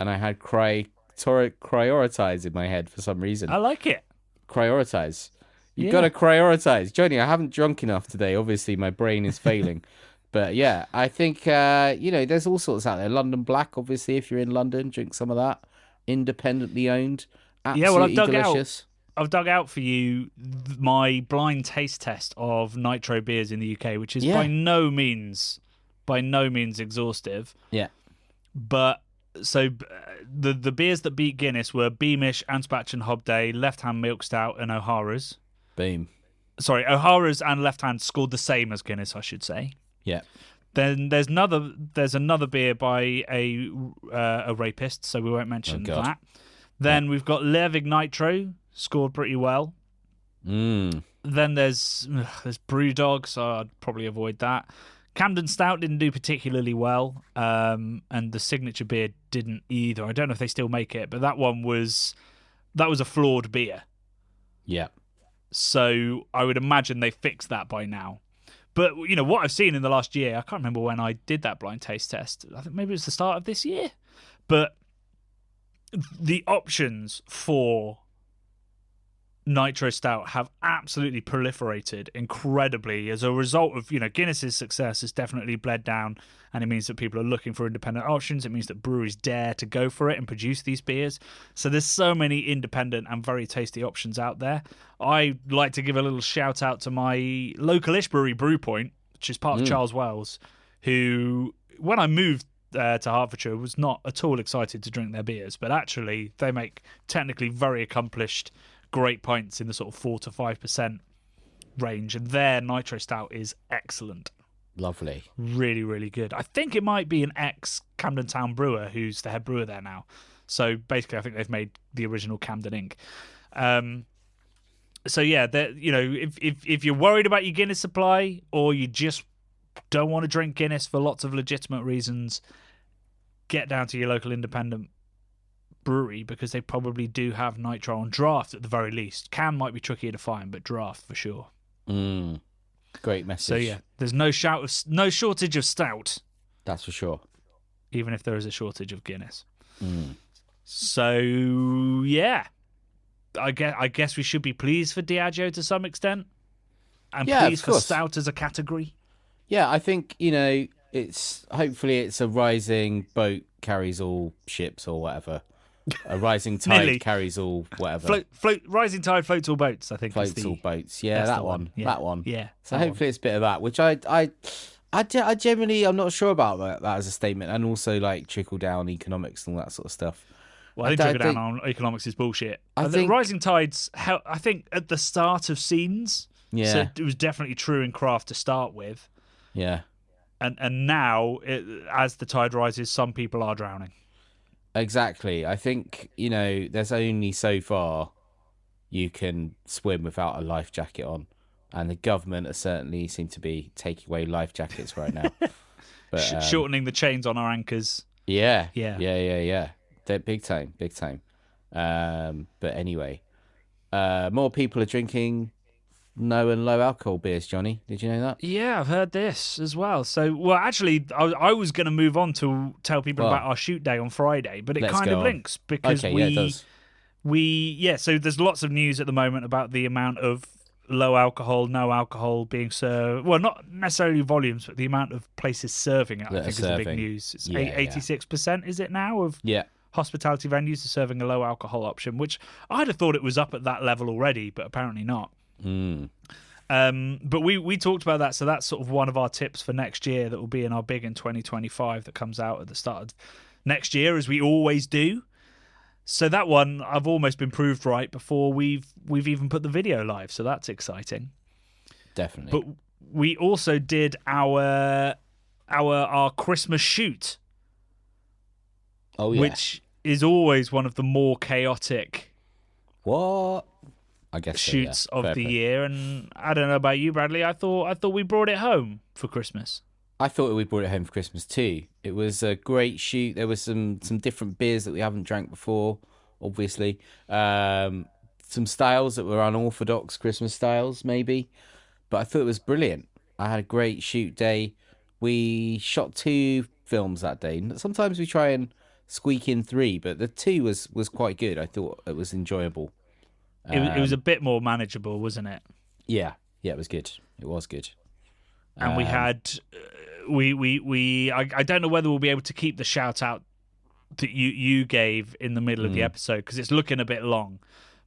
and I had prioritize in my head for some reason. I like it. Prioritize. You've got to prioritize. Johnny, I haven't drunk enough today. Obviously, my brain is failing. But yeah, I think, there's all sorts out there. London Black, obviously, if you're in London, drink some of that. Independently owned. Absolutely delicious. I've dug out for you my blind taste test of nitro beers in the UK, which is by no means exhaustive. Yeah. But so the beers that beat Guinness were Beamish, Anspach and Hobday, Left Hand Milk Stout, and O'Hara's. Boom. Sorry, O'Hara's and Left Hand scored the same as Guinness, I should say. Yeah. Then there's another beer by a rapist, so we won't mention that. Then we've got Lervig Nitro, scored pretty well. Then there's Brewdog, so I'd probably avoid that. Camden Stout didn't do particularly well, and the signature beer didn't either. I don't know if they still make it, but that was a flawed beer. Yeah. So I would imagine they fixed that by now. But, what I've seen in the last year, I can't remember when I did that blind taste test. I think maybe it was the start of this year. But the options for Nitro Stout have absolutely proliferated incredibly as a result of, Guinness's success has definitely bled down, and it means that people are looking for independent options. It means that breweries dare to go for it and produce these beers. So there's so many independent and very tasty options out there. I like to give a little shout out to my local-ish brewery, Brewpoint, which is part of Charles Wells, who, when I moved to Hertfordshire, was not at all excited to drink their beers, but actually they make technically very accomplished great pints in the sort of 4 to 5% range, and their Nitro Stout is excellent. Lovely. Really, really good. I think it might be an ex-Camden Town brewer who's the head brewer there now. So basically, I think they've made the original Camden Ink. So yeah, if you're worried about your Guinness supply, or you just don't want to drink Guinness for lots of legitimate reasons, get down to your local independent brewery, because they probably do have Nitro on draft at the very least. Can might be trickier to find, but draft for sure. Great message. So yeah, there's no shortage of stout. That's for sure. Even if there is a shortage of Guinness. So yeah, I guess we should be pleased for Diageo to some extent, and pleased for stout as a category. Yeah, I think it's hopefully it's a rising boat carries all ships or whatever. A rising tide carries all whatever. Rising tide floats all boats, I think. Floats all boats. Yeah, that one. Yeah. That one. Yeah. So hopefully it's a bit of that, which I generally, I'm not sure about that as a statement, and also like trickle down economics and all that sort of stuff. Well, I think trickle down on economics is bullshit. I think rising tides, I think at the start of scenes, so it was definitely true in craft to start with. Yeah. And now, as the tide rises, some people are drowning. Exactly. I think, there's only so far you can swim without a life jacket on. And the government certainly seem to be taking away life jackets right now. But, shortening the chains on our anchors. Yeah. They're big time. But anyway, more people are drinking no and low alcohol beers, Johnny. Did you know that? Yeah, I've heard this as well. So, well, actually, I was going to move on to tell people about our shoot day on Friday, but it kind of links because it does. So there's lots of news at the moment about the amount of low alcohol, no alcohol being served. Well, not necessarily volumes, but the amount of places serving it, I think, is a big news. It's 86%, is it now, of hospitality venues are serving a low alcohol option, which I'd have thought it was up at that level already, but apparently not. But we talked about that, so that's sort of one of our tips for next year that will be in our Big in 2025 that comes out at the start of next year, as we always do. So that one I've almost been proved right before we've even put the video live, so that's exciting. Definitely. But we also did our Christmas shoot. Oh yeah. Which is always one of the more chaotic I guess shoots so, yeah. of the year, and I don't know about you, Bradley. I thought we brought it home for Christmas. I thought we brought it home for Christmas too. It was a great shoot. There was some different beers that we haven't drank before, obviously. Some styles that were unorthodox Christmas styles, maybe. But I thought it was brilliant. I had a great shoot day. We shot 2 films that day. Sometimes we try and squeak in 3, but the 2 was quite good. I thought it was enjoyable. It was a bit more manageable, wasn't it? Yeah, it was good. It was good. And we had, I don't know whether we'll be able to keep the shout out that you gave in the middle of the episode, because it's looking a bit long.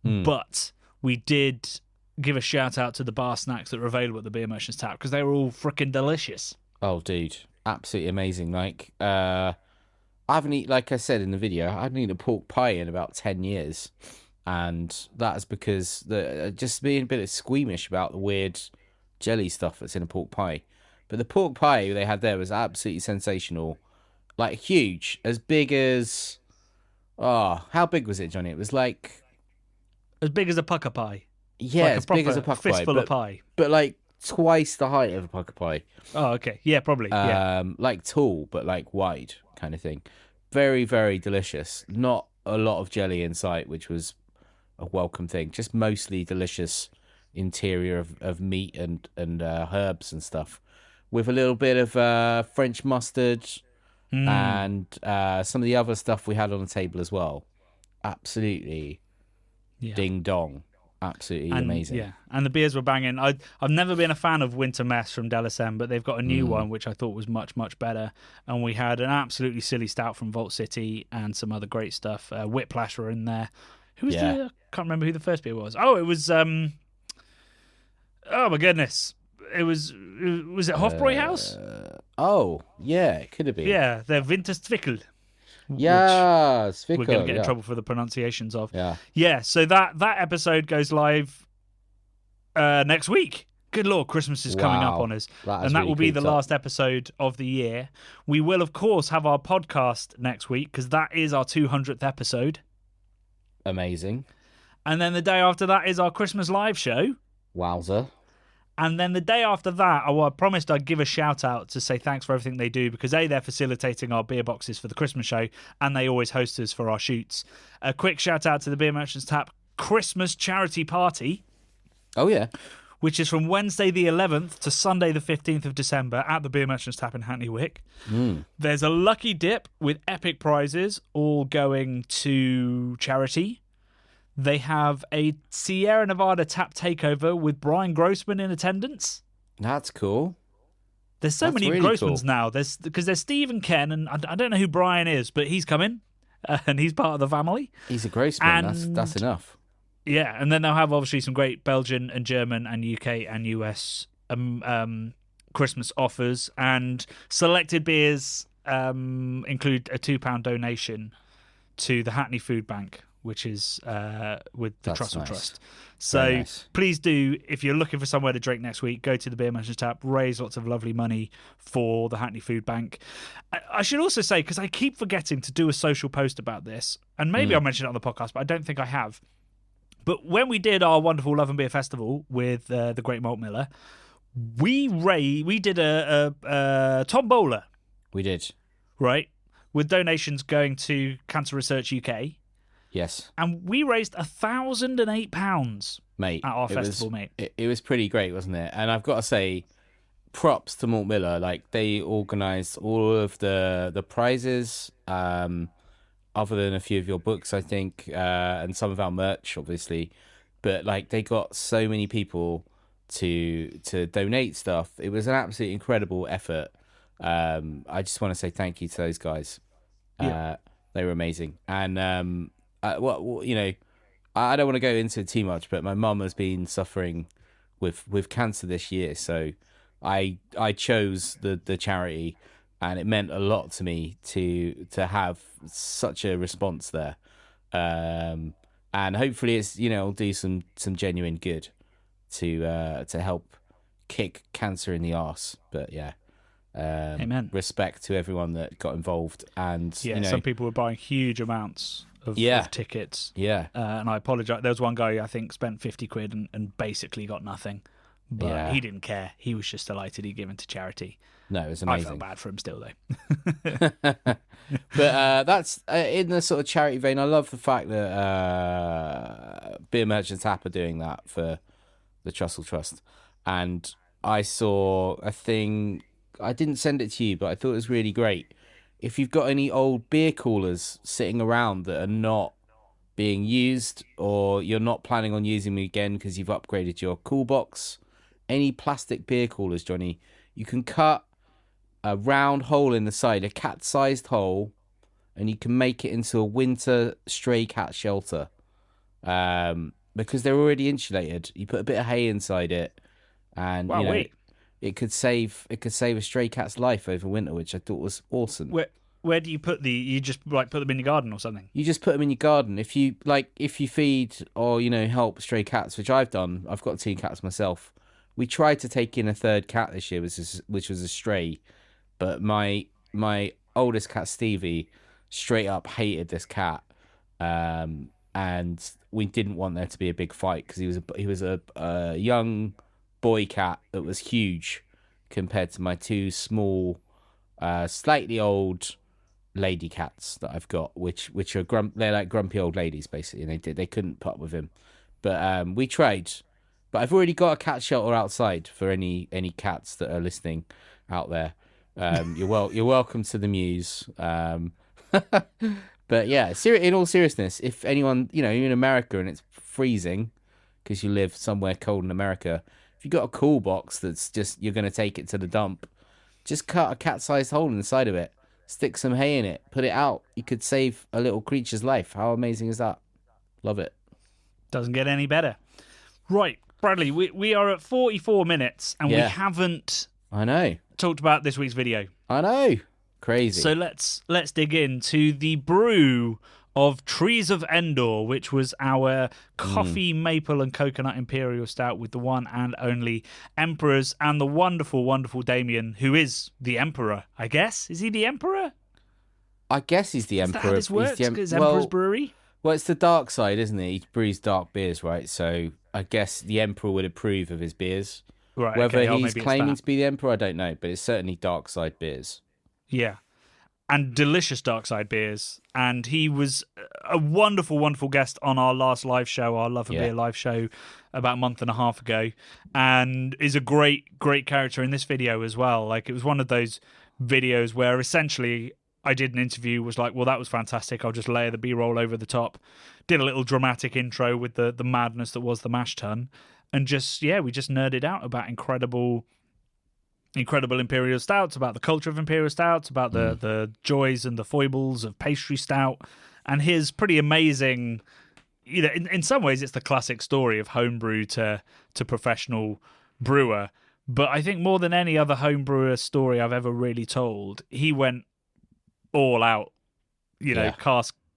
But we did give a shout out to the bar snacks that were available at the Beer Merchants Tap, because they were all freaking delicious. Oh, dude, absolutely amazing! Like, I haven't eaten, like I said in the video, I haven't eaten a pork pie in about 10 years. And that's because just being a bit squeamish about the weird jelly stuff that's in a pork pie. But the pork pie they had there was absolutely sensational. Like, huge. As big as... Oh, how big was it, Johnny? It was like... As big as a pucker pie. Yeah, as big as a pucker pie. Fistful of pie. But like twice the height of a pucker pie. Oh, okay. Yeah, probably. Like tall, but like wide kind of thing. Very, very delicious. Not a lot of jelly in sight, which was a welcome thing. Just mostly delicious, interior of meat and herbs and stuff, with a little bit of French mustard and some of the other stuff we had on the table as well. Absolutely ding dong. Absolutely amazing. Yeah, and the beers were banging. I've never been a fan of Winter Mess from Delisem, but they've got a new one which I thought was much, much better. And we had an absolutely silly stout from Vault City and some other great stuff. Whiplash were in there. Who was I can't remember who the first beer was. Oh, it was oh my goodness. Was it Hofbräu House? Oh, yeah, it could have been. Yeah, they're Winterstwickel. Yeah, we're going to get in trouble for the pronunciations of. Yeah. So that episode goes live next week. Good Lord, Christmas is coming up on us. And that will be the last episode of the year. We will, of course, have our podcast next week because that is our 200th episode. Amazing. And then the day after that is our Christmas live show. Wowzer. And then the day after that, I promised I'd give a shout out to say thanks for everything they do because A, they're facilitating our beer boxes for the Christmas show and they always host us for our shoots. A quick shout out to the Beer Merchants Tap Christmas charity party. Oh, yeah. Which is from Wednesday the 11th to Sunday the 15th of December at the Beer Merchants Tap in Hackney Wick. There's a lucky dip with epic prizes all going to charity. They have a Sierra Nevada tap takeover with Brian Grossman in attendance. That's cool. There's so many really Grossmans now. Because there's Steve and Ken, and I don't know who Brian is, but he's coming, and he's part of the family. He's a Grossman. That's enough. Yeah, and then they'll have obviously some great Belgian and German and UK and US Christmas offers, and selected beers include a £2 donation to the Hackney Food Bank, which is with the Trussell Trust. So please do, if you're looking for somewhere to drink next week, go to the Beer Merchants Tap, raise lots of lovely money for the Hackney Food Bank. I should also say, because I keep forgetting to do a social post about this, and maybe I'll mention it on the podcast, but I don't think I have. But when we did our wonderful Love and Beer Festival with the Great Malt Miller, we did a tombola. We did. Right? With donations going to Cancer Research UK. Yes. And we raised £1,008, mate, at our festival, mate. It was pretty great, wasn't it? And I've got to say, props to Malt Miller. Like, they organised all of the prizes, other than a few of your books, I think, and some of our merch, obviously. But, like, they got so many people to donate stuff. It was an absolutely incredible effort. I just want to say thank you to those guys. They were amazing. And I don't want to go into it too much, but my mum has been suffering with cancer this year, so I chose the charity, and it meant a lot to me to have such a response there, and hopefully it's it'll do some genuine good to help kick cancer in the arse. But yeah. Amen. Respect to everyone that got involved, and some people were buying huge amounts of tickets. Yeah, and I apologise. There was one guy I think spent £50 and basically got nothing, but he didn't care. He was just delighted he'd given to charity. No, it was amazing. I felt bad for him still though. But that's in the sort of charity vein. I love the fact that Beer Merchants Tap are doing that for the Trussell Trust, and I saw a thing. I didn't send it to you, but I thought it was really great. If you've got any old beer coolers sitting around that are not being used, or you're not planning on using them again because you've upgraded your cool box, any plastic beer coolers, Johnny, you can cut a round hole in the side, a cat-sized hole, and you can make it into a winter stray cat shelter. Because they're already insulated. You put a bit of hay inside it, and it could save a stray cat's life over winter, which I thought was awesome. Where do you put you just put them in your garden or something? You just put them in your garden. If you feed or help stray cats, which I've done. I've got 2 cats myself. We tried to take in a 3rd cat this year, which was a stray, but my oldest cat Stevie straight up hated this cat, and we didn't want there to be a big fight because he was a young boy cat that was huge compared to my 2 small, slightly old lady cats that I've got, which are they're like grumpy old ladies basically, and they couldn't put up with him. But we tried, But I've already got a cat shelter outside for any cats that are listening out there. You're welcome to the Muse. But yeah, in all seriousness, if anyone, you're in America and it's freezing because you live somewhere cold in America, if you got a cool box that's just you're going to take it to the dump, just cut a cat-sized hole inside of it, stick some hay in it, put it out. You could save a little creature's life. How amazing is that? Love it. Doesn't get any better. Right, Bradley, we are at 44 minutes and we haven't I know. talked about this week's video. I know. Crazy. So let's dig into the brew of Trees of Endor, which was our coffee, maple and coconut Imperial Stout with the one and only Emperors and the wonderful, wonderful Damien, who is the Emperor, I guess. Is he the Emperor? I guess he's the Is Emperor. that how this works? Because Emperor's Brewery? Well, it's the dark side, isn't it? He brews dark beers, right? So I guess the Emperor would approve of his beers. Right. Whether okay, he's claiming to be the Emperor, I don't know, but it's certainly dark side beers. Yeah. And delicious dark side beers. And he was a wonderful, wonderful guest on our last live show, our Love and Beer live show about a month and a half ago. And is a great, great character in this video as well. Like, it was one of those videos where essentially I did an interview, was like, well, that was fantastic. I'll just layer the B-roll over the top. Did a little dramatic intro with the madness that was the mash tun. And just, we just nerded out about incredible Imperial Stouts, about the culture of Imperial Stouts, about the joys and the foibles of pastry stout, and his pretty amazing, in some ways it's the classic story of homebrew to professional brewer. But I think more than any other homebrewer story I've ever really told, he went all out,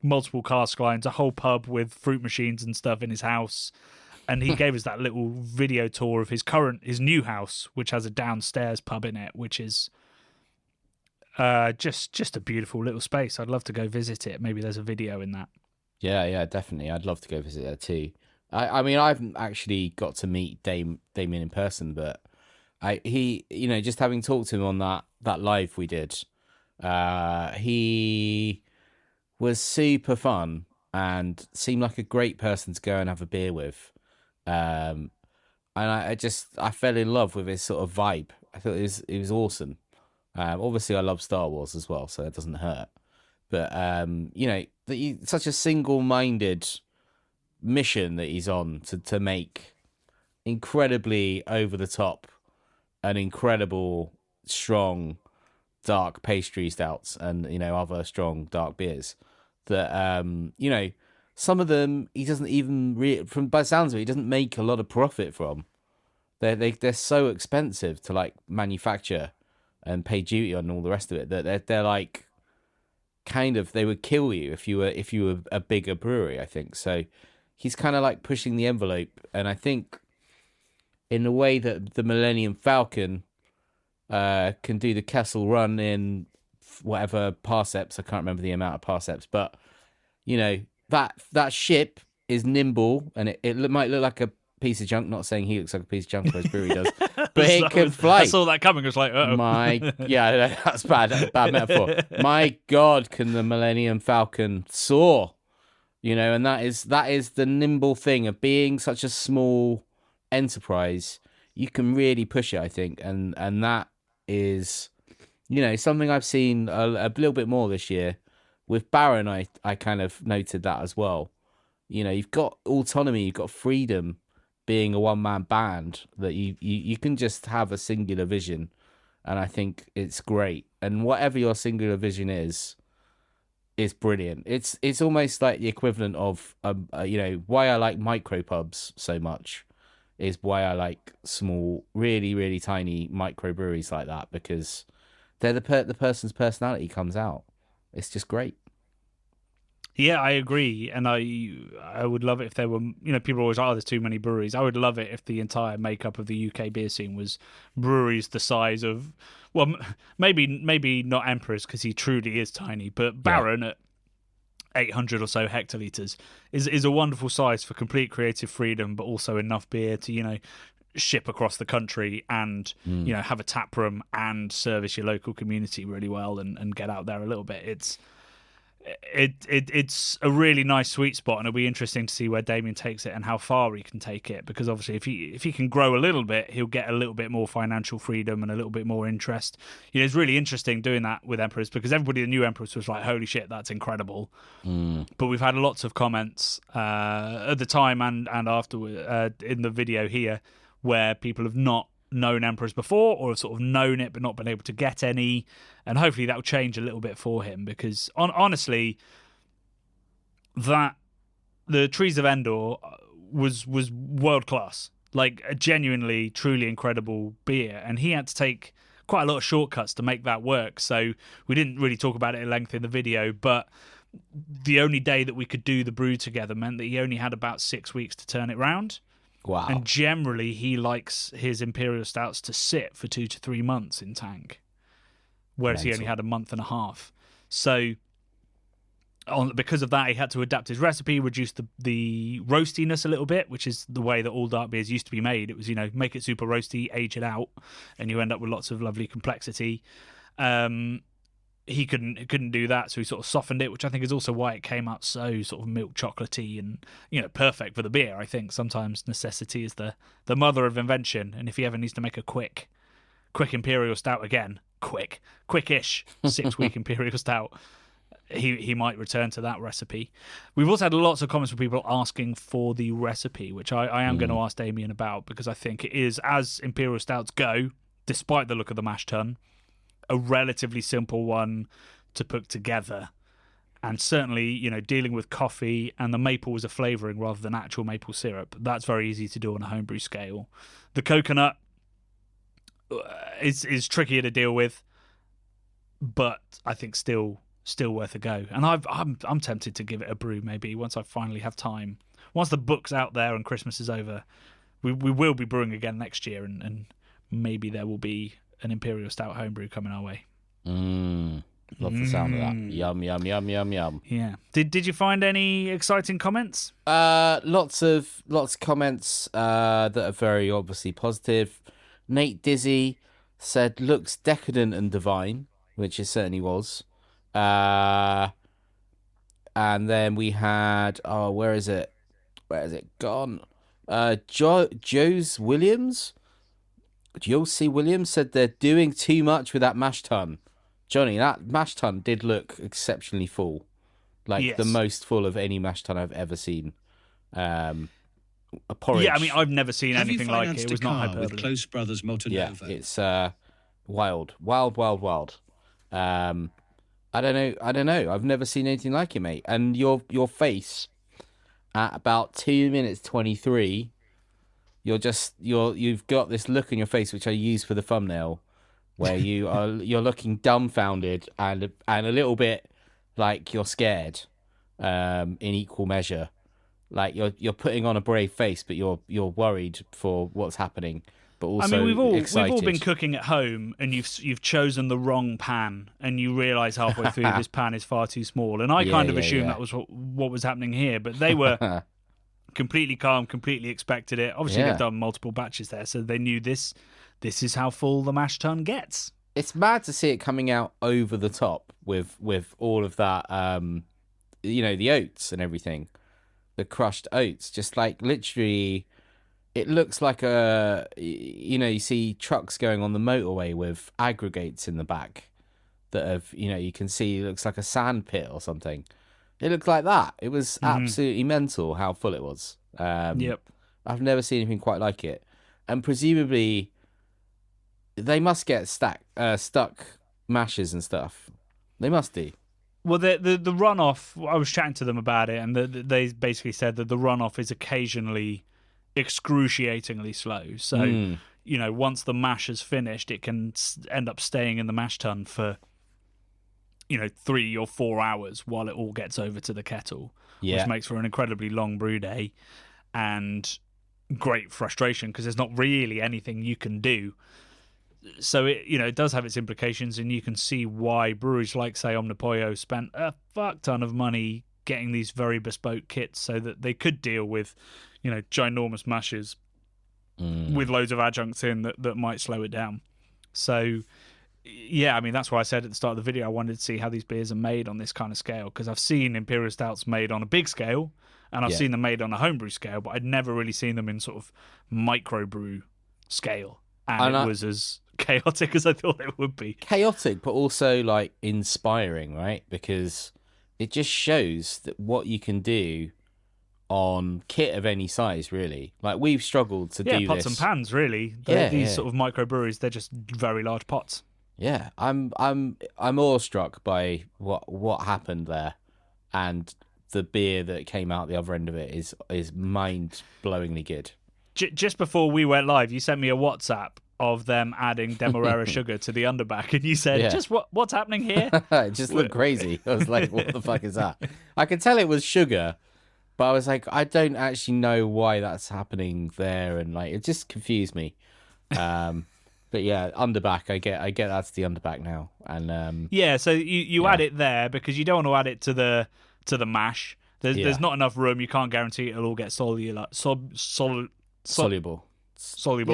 multiple cask lines, a whole pub with fruit machines and stuff in his house. And he gave us that little video tour of his new house, which has a downstairs pub in it, which is just a beautiful little space. I'd love to go visit it. Maybe there's a video in that. Yeah, definitely. I'd love to go visit there too. I mean, I haven't actually got to meet Damien in person, but he just having talked to him on that live we did, he was super fun and seemed like a great person to go and have a beer with. And I fell in love with his sort of vibe. I thought it was awesome. Obviously I love Star Wars as well, so that doesn't hurt. But such a single-minded mission that he's on to make incredibly over the top and incredible strong dark pastry stouts and other strong dark beers that some of them he doesn't even by the sounds of it, he doesn't make a lot of profit from. They're so expensive to like manufacture and pay duty on and all the rest of it that they're like kind of, they would kill you if you were a bigger brewery, I think. So he's kind of like pushing the envelope, and I think in the way that the Millennium Falcon can do the Kessel Run in whatever parsecs, I can't remember the amount of parsecs, but that ship is nimble, and it might look like a piece of junk. Not saying he looks like a piece of junk, or his brewery does, but it can fly. I saw that coming. I was like, oh that's bad. That's a bad metaphor. My God, can the Millennium Falcon soar? And that is the nimble thing of being such a small enterprise. You can really push it, I think, and that is something I've seen a little bit more this year. With Baron, I kind of noted that as well. You've got autonomy, you've got freedom being a one-man band, that you can just have a singular vision, and I think it's great. And whatever your singular vision is brilliant. It's almost like the equivalent of why I like micro pubs so much is why I like small, really, really tiny micro breweries like that, because they're the person's personality comes out. It's just great. Yeah, I agree, and I would love it if there were, people are always like, oh, there's too many breweries. I would love it if the entire makeup of the UK beer scene was breweries the size of, well, maybe not Emperor's because he truly is tiny, but Baron at 800 or so hectolitres is a wonderful size for complete creative freedom, but also enough beer to, ship across the country and, have a tap room and service your local community really well and get out there a little bit. it's a really nice sweet spot, and it'll be interesting to see where Damien takes it and how far he can take it. Because obviously, if he can grow a little bit, he'll get a little bit more financial freedom and a little bit more interest. It's really interesting doing that with Emperors, because everybody that knew Emperors was like, "Holy shit, that's incredible!" But we've had lots of comments at the time and afterward in the video here where people have not known Emperors before, or have sort of known it but not been able to get any, and hopefully that will change a little bit for him, because honestly, that the Trees of Endor was world class, like a genuinely truly incredible beer, and he had to take quite a lot of shortcuts to make that work. So we didn't really talk about it at length in the video, but the only day that we could do the brew together meant that he only had about 6 weeks to turn it round. Wow. And generally, he likes his Imperial Stouts to sit for 2 to 3 months in tank, whereas he only had a month and a half. So, because of that, he had to adapt his recipe, reduce the roastiness a little bit, which is the way that all dark beers used to be made. It was, make it super roasty, age it out, and you end up with lots of lovely complexity. He couldn't do that, so he sort of softened it, which I think is also why it came out so sort of milk chocolatey and perfect for the beer. I think sometimes necessity is the mother of invention, and if he ever needs to make a quick Imperial Stout again, quickish 6-week Imperial Stout, he might return to that recipe. We've also had lots of comments from people asking for the recipe, which I am going to ask Damien about, because I think it is, as Imperial Stouts go, despite the look of the mash tun, a relatively simple one to put together. And certainly, dealing with coffee and the maple as a flavouring rather than actual maple syrup, that's very easy to do on a homebrew scale. The coconut is trickier to deal with, but I think still worth a go. And I'm tempted to give it a brew maybe once I finally have time. Once the book's out there and Christmas is over, we will be brewing again next year, and maybe there will be an Imperial Stout homebrew coming our way. Love the sound of that. Yum, yum, yum, yum, yum. Yeah. Did you find any exciting comments? Lots of comments that are very obviously positive. Nate Dizzy said, looks decadent and divine, which it certainly was. And then we had, where is it gone? Joe's Williams? Josie Williams said they're doing too much with that mash tun. Johnny, that mash tun did look exceptionally full. Like the most full of any mash tun I've ever seen. A porridge. Yeah, I mean, I've never seen anything like it. It was not hyperbole. With Close Brothers Motonova. Yeah, it's wild. I don't know. I've never seen anything like it, mate. And your face at about 2 minutes 23, you've got this look on your face which I use for the thumbnail, where you're looking dumbfounded and a little bit like you're scared, in equal measure. Like you're putting on a brave face, but you're worried for what's happening. But also, I mean, we've all excited. been cooking at home, and you've chosen the wrong pan, and you realise halfway through this pan is far too small. And I kind of assumed that was what was happening here, but they were completely calm, completely expected it. Obviously, they've done multiple batches there, so they knew this is how full the mash tun gets. It's mad to see it coming out over the top with all of that, the oats and everything, the crushed oats, just like literally. It looks like you see trucks going on the motorway with aggregates in the back that have, you can see it looks like a sand pit or something. It looked like that. It was absolutely mental how full it was. Yep. I've never seen anything quite like it. And presumably they must get stuck mashes and stuff. They must do. Well, the runoff, I was chatting to them about it, and they basically said that the runoff is occasionally excruciatingly slow. So, once the mash is finished, it can end up staying in the mash tun for, 3 or 4 hours while it all gets over to the kettle, which makes for an incredibly long brew day and great frustration because there's not really anything you can do. So it does have its implications, and you can see why breweries like, say, Omnipollo spent a fuck ton of money getting these very bespoke kits so that they could deal with ginormous mashes with loads of adjuncts in that might slow it down. So Yeah, I mean, that's why I said at the start of the video I wanted to see how these beers are made on this kind of scale, because I've seen Imperial Stouts made on a big scale, and I've Yeah. seen them made on a homebrew scale, but I'd never really seen them in sort of microbrew scale, and it was as chaotic as I thought it would be. Chaotic, but also like inspiring, right? Because it just shows that what you can do on kit of any size, really. Like we've struggled to do pots this. and pans, really. These sort of microbreweries, they're just very large pots. Yeah, I'm awestruck by what happened there, and the beer that came out the other end of it is mind-blowingly good. Just before we went live, you sent me a WhatsApp of them adding Demerara sugar to the underback, and you said, "Just what's happening here?" It just looked crazy. I was like, "What the fuck is that?" I could tell it was sugar, but I was like, I don't actually know why that's happening there, and like it just confused me. But yeah, underback, I get that's the underback now, and so you add it there because you don't want to add it to the mash. There's not enough room. You can't guarantee it'll all get soluble.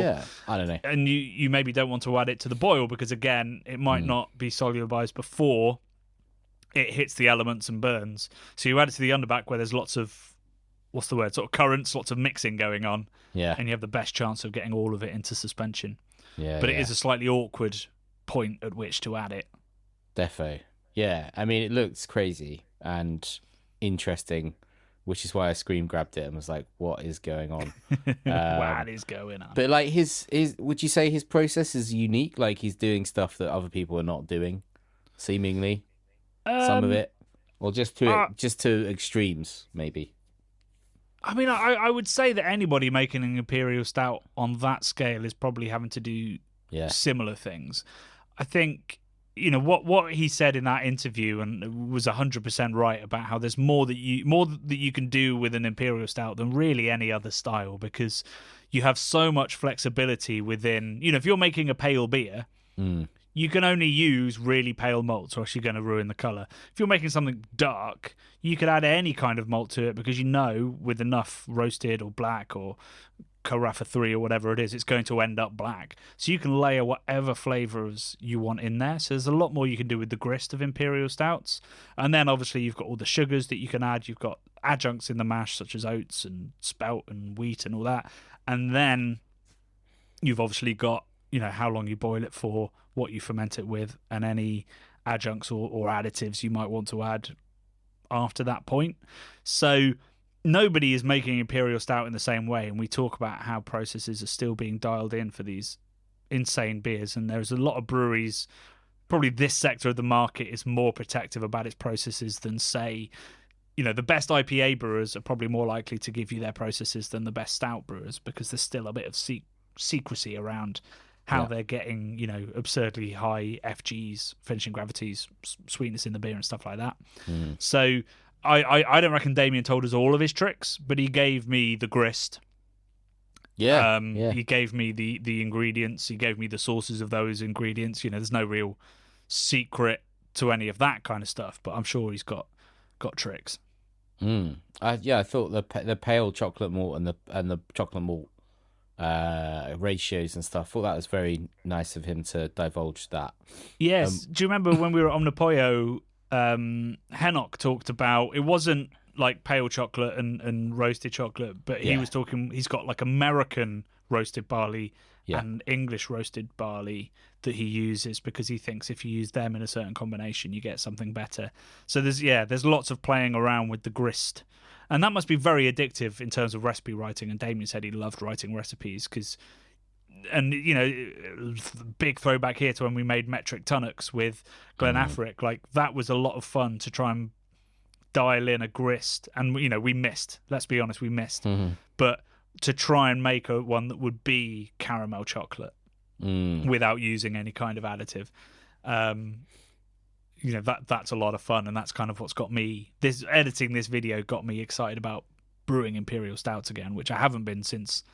Yeah, I don't know. And you maybe don't want to add it to the boil because again, it might not be solubilized before it hits the elements and burns. So you add it to the underback where there's lots of sort of currents, lots of mixing going on. Yeah, and you have the best chance of getting all of it into suspension. Yeah, but it is a slightly awkward point at which to add it. Defo. Yeah, I mean, it looks crazy and interesting, which is why I screen grabbed it and was like, what is going on? What is going on? But like his would you say his process is unique? Like he's doing stuff that other people are not doing, seemingly, some of it, or just to extremes, maybe. I mean, I would say that anybody making an Imperial Stout on that scale is probably having to do similar things. I think, what he said in that interview and was 100% right about how there's more that you can do with an Imperial Stout than really any other style, because you have so much flexibility within, if you're making a pale beer, you can only use really pale malts or else you're going to ruin the colour. If you're making something dark, you could add any kind of malt to it because with enough roasted or black or Carafa 3 or whatever it is, it's going to end up black. So you can layer whatever flavours you want in there. So there's a lot more you can do with the grist of Imperial Stouts. And then obviously you've got all the sugars that you can add. You've got adjuncts in the mash such as oats and spelt and wheat and all that. And then you've obviously got, how long you boil it for, what you ferment it with, and any adjuncts or additives you might want to add after that point. So nobody is making Imperial Stout in the same way, and we talk about how processes are still being dialed in for these insane beers, and there's a lot of breweries, probably this sector of the market is more protective about its processes than, say, the best IPA brewers are probably more likely to give you their processes than the best stout brewers, because there's still a bit of secrecy around how they're getting, absurdly high FGs, finishing gravities, sweetness in the beer and stuff like that. So I don't reckon Damien told us all of his tricks, but he gave me the grist. He gave me the ingredients. He gave me the sources of those ingredients. There's no real secret to any of that kind of stuff, but I'm sure he's got tricks. I thought the pale chocolate malt and the chocolate malt ratios and stuff. I thought that was very nice of him to divulge that. Yes. Do you remember when we were at Omnipoyo, Hennock talked about, it wasn't like pale chocolate and roasted chocolate, but he was talking, he's got like American roasted barley and English roasted barley that he uses because he thinks if you use them in a certain combination you get something better. So there's lots of playing around with the grist. And that must be very addictive in terms of recipe writing. And Damien said he loved writing recipes because, big throwback here to when we made metric tunnocks with Glen Affric. Like, that was a lot of fun to try and dial in a grist. And, we missed. Let's be honest, we missed. But to try and make one that would be caramel chocolate without using any kind of additive. That's a lot of fun, and that's kind of what's got me. Editing this video got me excited about brewing Imperial Stouts again, which I haven't been since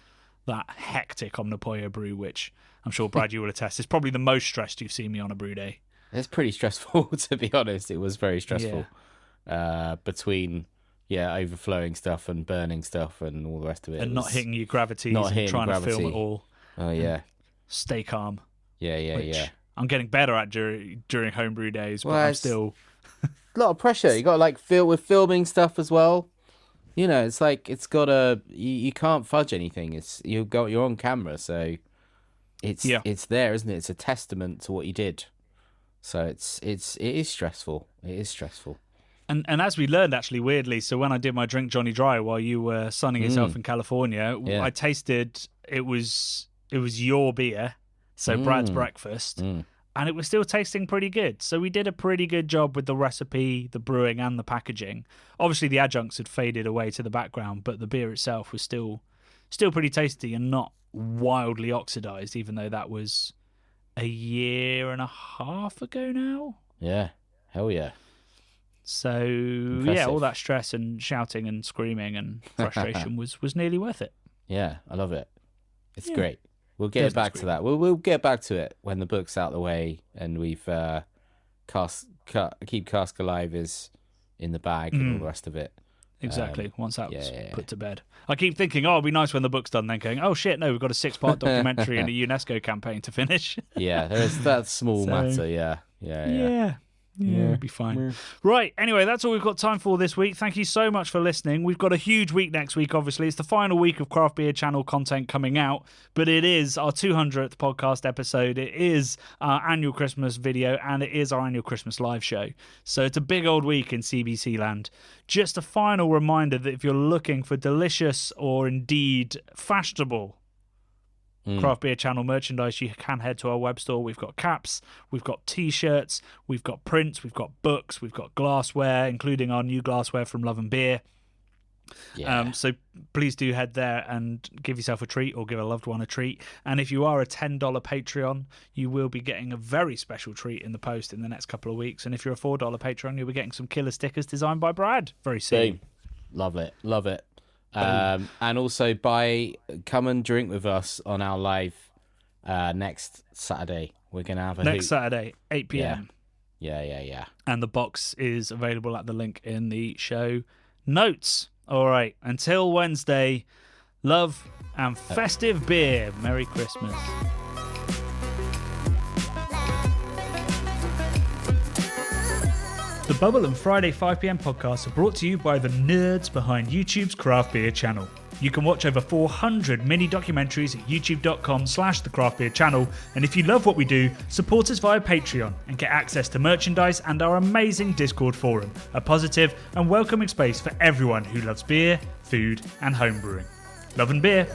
that hectic Omnipoyo brew, which I'm sure, Brad, you will attest, is probably the most stressed you've seen me on a brew day. It's pretty stressful, to be honest. It was very stressful between overflowing stuff and burning stuff and all the rest of it. And not hitting your gravities and trying to film it all. Oh, yeah. Stay calm. Yeah. I'm getting better at during homebrew days, but Well, I'm it's still... a lot of pressure. You got to like feel with filming stuff as well. You know, it's like it's got to. You can't fudge anything. You're on camera, so it's there, isn't it? It's a testament to what you did. So it is stressful. It is stressful. And as we learned, actually, weirdly, so when I did my Drink Johnny Dry while you were sunning yourself in California, I tasted it was your beer, so Brad's Breakfast, and it was still tasting pretty good. So we did a pretty good job with the recipe, the brewing, and the packaging. Obviously, the adjuncts had faded away to the background, but the beer itself was still pretty tasty and not wildly oxidized, even though that was a year and a half ago now. Yeah, hell yeah. So, Impressive. all that stress and shouting and screaming and frustration was nearly worth it. Yeah, I love it. It's great. We'll get back to that. We'll get back to it when the book's out of the way and we've Keep Cask Alive is in the bag and all the rest of it. Exactly. Once that's put to bed. I keep thinking, it'll be nice when the book's done, then going, oh shit, no, we've got a 6-part documentary and a UNESCO campaign to finish. Yeah, there's that small matter, yeah. Yeah, it'll be fine. Right, anyway, that's all we've got time for this week. Thank you so much for listening. We've got a huge week next week, obviously. It's the final week of Craft Beer Channel content coming out, but it is our 200th podcast episode. It is our annual Christmas video, and it is our annual Christmas live show. So it's a big old week in CBC land. Just a final reminder that if you're looking for delicious or indeed fashionable Craft Beer Channel merchandise, you can head to our web store. We've got caps, we've got t-shirts, we've got prints, we've got books, we've got glassware, including our new glassware from Love and Beer. So please do head there and give yourself a treat or give a loved one a treat. And if you are a $10 Patreon, you will be getting a very special treat in the post in the next couple of weeks. And if you're a $4 Patreon, you'll be getting some killer stickers designed by Brad very soon. Love it. And also come and drink with us on our live next Saturday. We're gonna have a Saturday, 8 p.m. Yeah. And the box is available at the link in the show notes. All right, until Wednesday, love and festive beer. Merry Christmas. The Bubble and Friday 5pm podcasts are brought to you by the nerds behind YouTube's Craft Beer Channel. You can watch over 400 mini documentaries at youtube.com/The Craft Beer Channel. And if you love what we do, support us via Patreon and get access to merchandise and our amazing Discord forum, a positive and welcoming space for everyone who loves beer, food, and homebrewing. Love and beer.